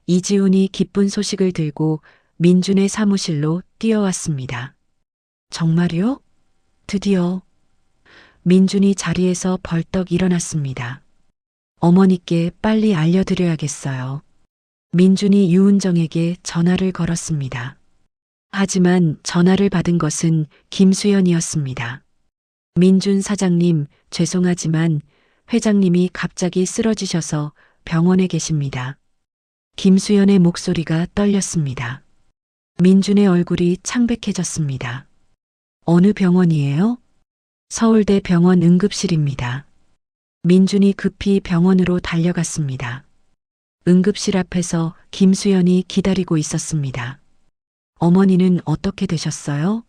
이지훈이 기쁜 소식을 들고 민준의 사무실로 뛰어왔습니다. 정말요? 드디어. 민준이 자리에서 벌떡 일어났습니다. 어머니께 빨리 알려드려야겠어요. 민준이 유은정에게 전화를 걸었습니다. 하지만 전화를 받은 것은 김수연이었습니다. 민준 사장님, 죄송하지만 회장님이 갑자기 쓰러지셔서 병원에 계십니다. 김수연의 목소리가 떨렸습니다. 민준의 얼굴이 창백해졌습니다. 어느 병원이에요? 서울대 병원 응급실입니다. 민준이 급히 병원으로 달려갔습니다. 응급실 앞에서 김수연이 기다리고 있었습니다. 어머니는 어떻게 되셨어요?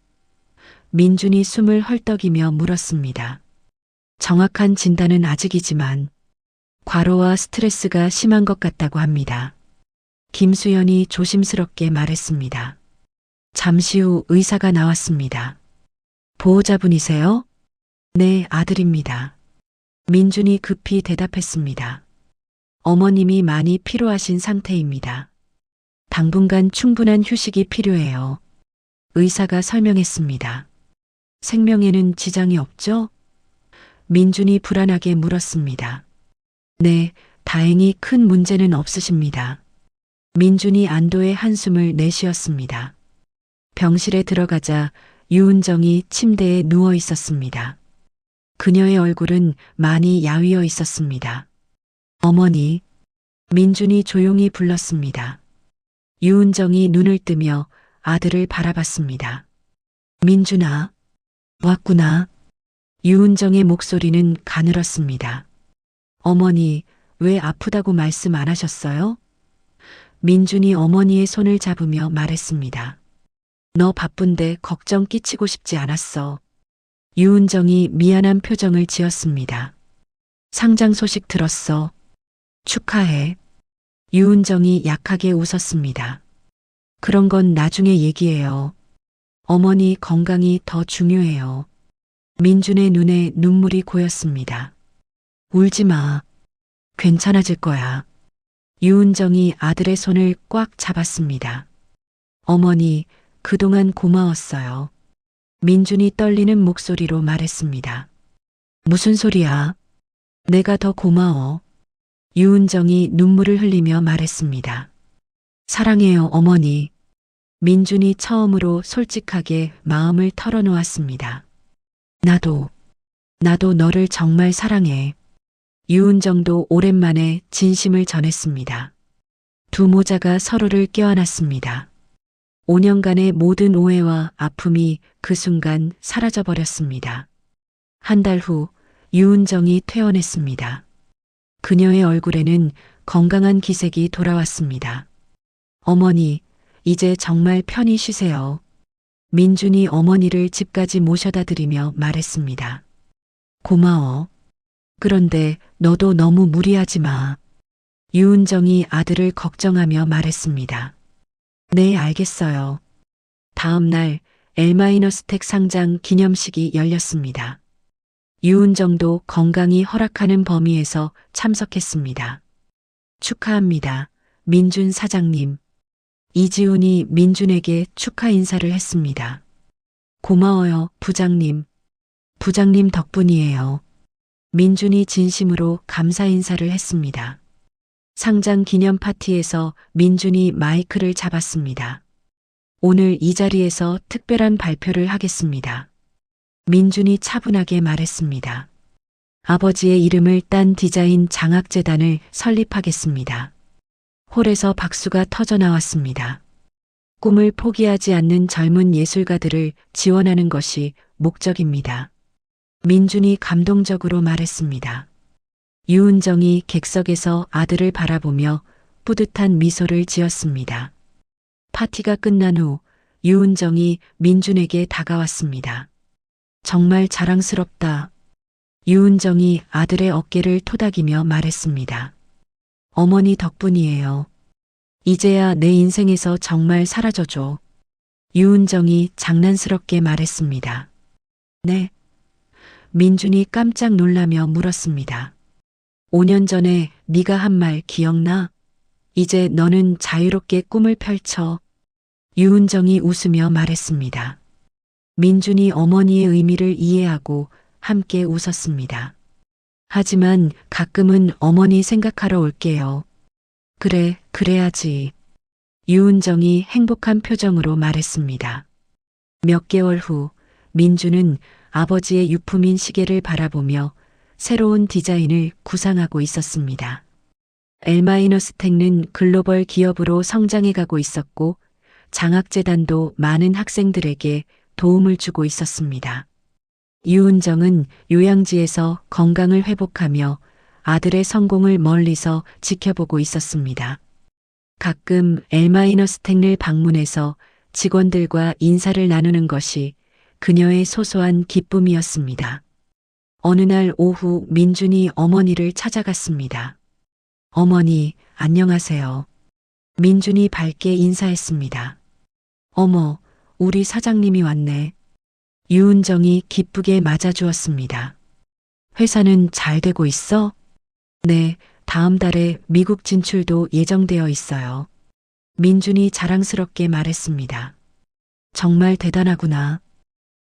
민준이 숨을 헐떡이며 물었습니다. 정확한 진단은 아직이지만 과로와 스트레스가 심한 것 같다고 합니다. 김수연이 조심스럽게 말했습니다. 잠시 후 의사가 나왔습니다. 보호자분이세요? 네, 아들입니다. 민준이 급히 대답했습니다. 어머님이 많이 피로하신 상태입니다. 당분간 충분한 휴식이 필요해요. 의사가 설명했습니다. 생명에는 지장이 없죠? 민준이 불안하게 물었습니다. 네, 다행히 큰 문제는 없으십니다. 민준이 안도의 한숨을 내쉬었습니다. 병실에 들어가자 유은정이 침대에 누워 있었습니다. 그녀의 얼굴은 많이 야위어 있었습니다. 어머니, 민준이 조용히 불렀습니다. 유은정이 눈을 뜨며 아들을 바라봤습니다. 민준아, 왔구나. 유은정의 목소리는 가늘었습니다. 어머니, 왜 아프다고 말씀 안 하셨어요? 민준이 어머니의 손을 잡으며 말했습니다. 너 바쁜데 걱정 끼치고 싶지 않았어. 유은정이 미안한 표정을 지었습니다. 상장 소식 들었어. 축하해. 유은정이 약하게 웃었습니다. 그런 건 나중에 얘기해요. 어머니 건강이 더 중요해요. 민준의 눈에 눈물이 고였습니다. 울지 마. 괜찮아질 거야. 유은정이 아들의 손을 꽉 잡았습니다. 어머니, 그동안 고마웠어요. 민준이 떨리는 목소리로 말했습니다. 무슨 소리야? 내가 더 고마워. 유은정이 눈물을 흘리며 말했습니다. 사랑해요, 어머니. 민준이 처음으로 솔직하게 마음을 털어놓았습니다. 나도 너를 정말 사랑해. 유은정도 오랜만에 진심을 전했습니다. 두 모자가 서로를 껴안았습니다. 5년간의 모든 오해와 아픔이 그 순간 사라져버렸습니다. 한 달 후 유은정이 퇴원했습니다. 그녀의 얼굴에는 건강한 기색이 돌아왔습니다. 어머니, 이제 정말 편히 쉬세요. 민준이 어머니를 집까지 모셔다 드리며 말했습니다. 고마워. 그런데 너도 너무 무리하지 마. 유은정이 아들을 걱정하며 말했습니다. 네, 알겠어요. 다음 날 L-스택 상장 기념식이 열렸습니다. 유은정도 건강이 허락하는 범위에서 참석했습니다. 축하합니다. 민준 사장님. 이지훈이 민준에게 축하 인사를 했습니다. 고마워요, 부장님. 부장님 덕분이에요. 민준이 진심으로 감사 인사를 했습니다. 상장 기념 파티에서 민준이 마이크를 잡았습니다. 오늘 이 자리에서 특별한 발표를 하겠습니다. 민준이 차분하게 말했습니다. 아버지의 이름을 딴 디자인 장학재단을 설립하겠습니다. 홀에서 박수가 터져 나왔습니다. 꿈을 포기하지 않는 젊은 예술가들을 지원하는 것이 목적입니다. 민준이 감동적으로 말했습니다. 유은정이 객석에서 아들을 바라보며 뿌듯한 미소를 지었습니다. 파티가 끝난 후 유은정이 민준에게 다가왔습니다. 정말 자랑스럽다. 유은정이 아들의 어깨를 토닥이며 말했습니다. 어머니 덕분이에요. 이제야 내 인생에서 정말 사라져줘. 유은정이 장난스럽게 말했습니다. 네. 민준이 깜짝 놀라며 물었습니다. 5년 전에 네가 한 말 기억나? 이제 너는 자유롭게 꿈을 펼쳐. 유은정이 웃으며 말했습니다. 민준이 어머니의 의미를 이해하고 함께 웃었습니다. 하지만 가끔은 어머니 생각하러 올게요. 그래, 그래야지. 유은정이 행복한 표정으로 말했습니다. 몇 개월 후 민준은 아버지의 유품인 시계를 바라보며 새로운 디자인을 구상하고 있었습니다. L-스택은 글로벌 기업으로 성장해 가고 있었고 장학재단도 많은 학생들에게 도움을 주고 있었습니다. 유은정은 요양지에서 건강을 회복하며 아들의 성공을 멀리서 지켜보고 있었습니다. 가끔 L-스택을 방문해서 직원들과 인사를 나누는 것이 그녀의 소소한 기쁨이었습니다. 어느 날 오후 민준이 어머니를 찾아갔습니다. 어머니, 안녕하세요. 민준이 밝게 인사했습니다. 어머, 우리 사장님이 왔네. 유은정이 기쁘게 맞아주었습니다. 회사는 잘 되고 있어? 네, 다음 달에 미국 진출도 예정되어 있어요. 민준이 자랑스럽게 말했습니다. 정말 대단하구나.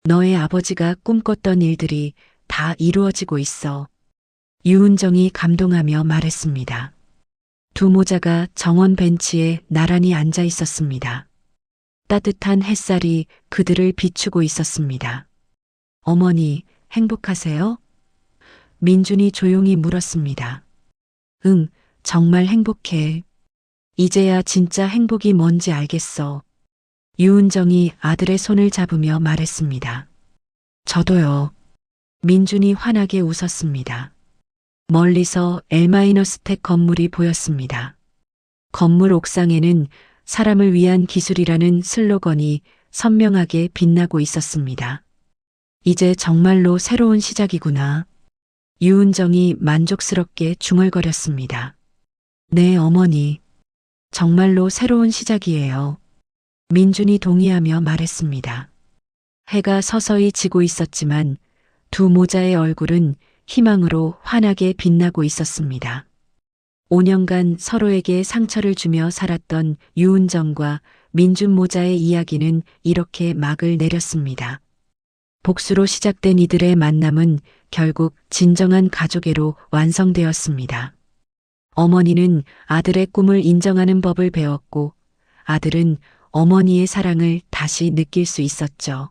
너의 아버지가 꿈꿨던 일들이 다 이루어지고 있어. 유은정이 감동하며 말했습니다. 두 모자가 정원 벤치에 나란히 앉아 있었습니다. 따뜻한 햇살이 그들을 비추고 있었습니다. 어머니, 행복하세요? 민준이 조용히 물었습니다. 응, 정말 행복해. 이제야 진짜 행복이 뭔지 알겠어. 유은정이 아들의 손을 잡으며 말했습니다. 저도요. 민준이 환하게 웃었습니다. 멀리서 L-스택 건물이 보였습니다. 건물 옥상에는 사람을 위한 기술이라는 슬로건이 선명하게 빛나고 있었습니다. 이제 정말로 새로운 시작이구나. 유은정이 만족스럽게 중얼거렸습니다. 네, 어머니. 정말로 새로운 시작이에요. 민준이 동의하며 말했습니다. 해가 서서히 지고 있었지만 두 모자의 얼굴은 희망으로 환하게 빛나고 있었습니다. 5년간 서로에게 상처를 주며 살았던 유은정과 민준 모자의 이야기는 이렇게 막을 내렸습니다. 복수로 시작된 이들의 만남은 결국 진정한 가족애로 완성되었습니다. 어머니는 아들의 꿈을 인정하는 법을 배웠고 아들은 어머니의 사랑을 다시 느낄 수 있었죠.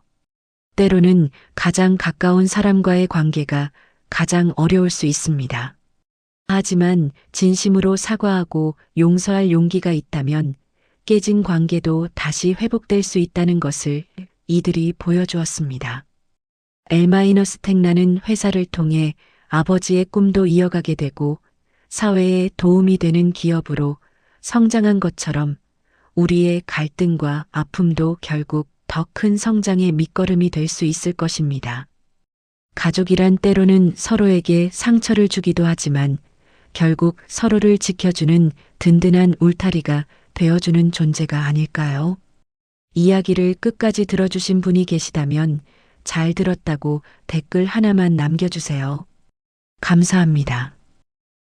때로는 가장 가까운 사람과의 관계가 가장 어려울 수 있습니다. 하지만 진심으로 사과하고 용서할 용기가 있다면 깨진 관계도 다시 회복될 수 있다는 것을 이들이 보여주었습니다. L-스택라는 회사를 통해 아버지의 꿈도 이어가게 되고 사회에 도움이 되는 기업으로 성장한 것처럼 우리의 갈등과 아픔도 결국 더 큰 성장의 밑거름이 될 수 있을 것입니다. 가족이란 때로는 서로에게 상처를 주기도 하지만 결국 서로를 지켜주는 든든한 울타리가 되어주는 존재가 아닐까요? 이야기를 끝까지 들어주신 분이 계시다면 잘 들었다고 댓글 하나만 남겨주세요. 감사합니다.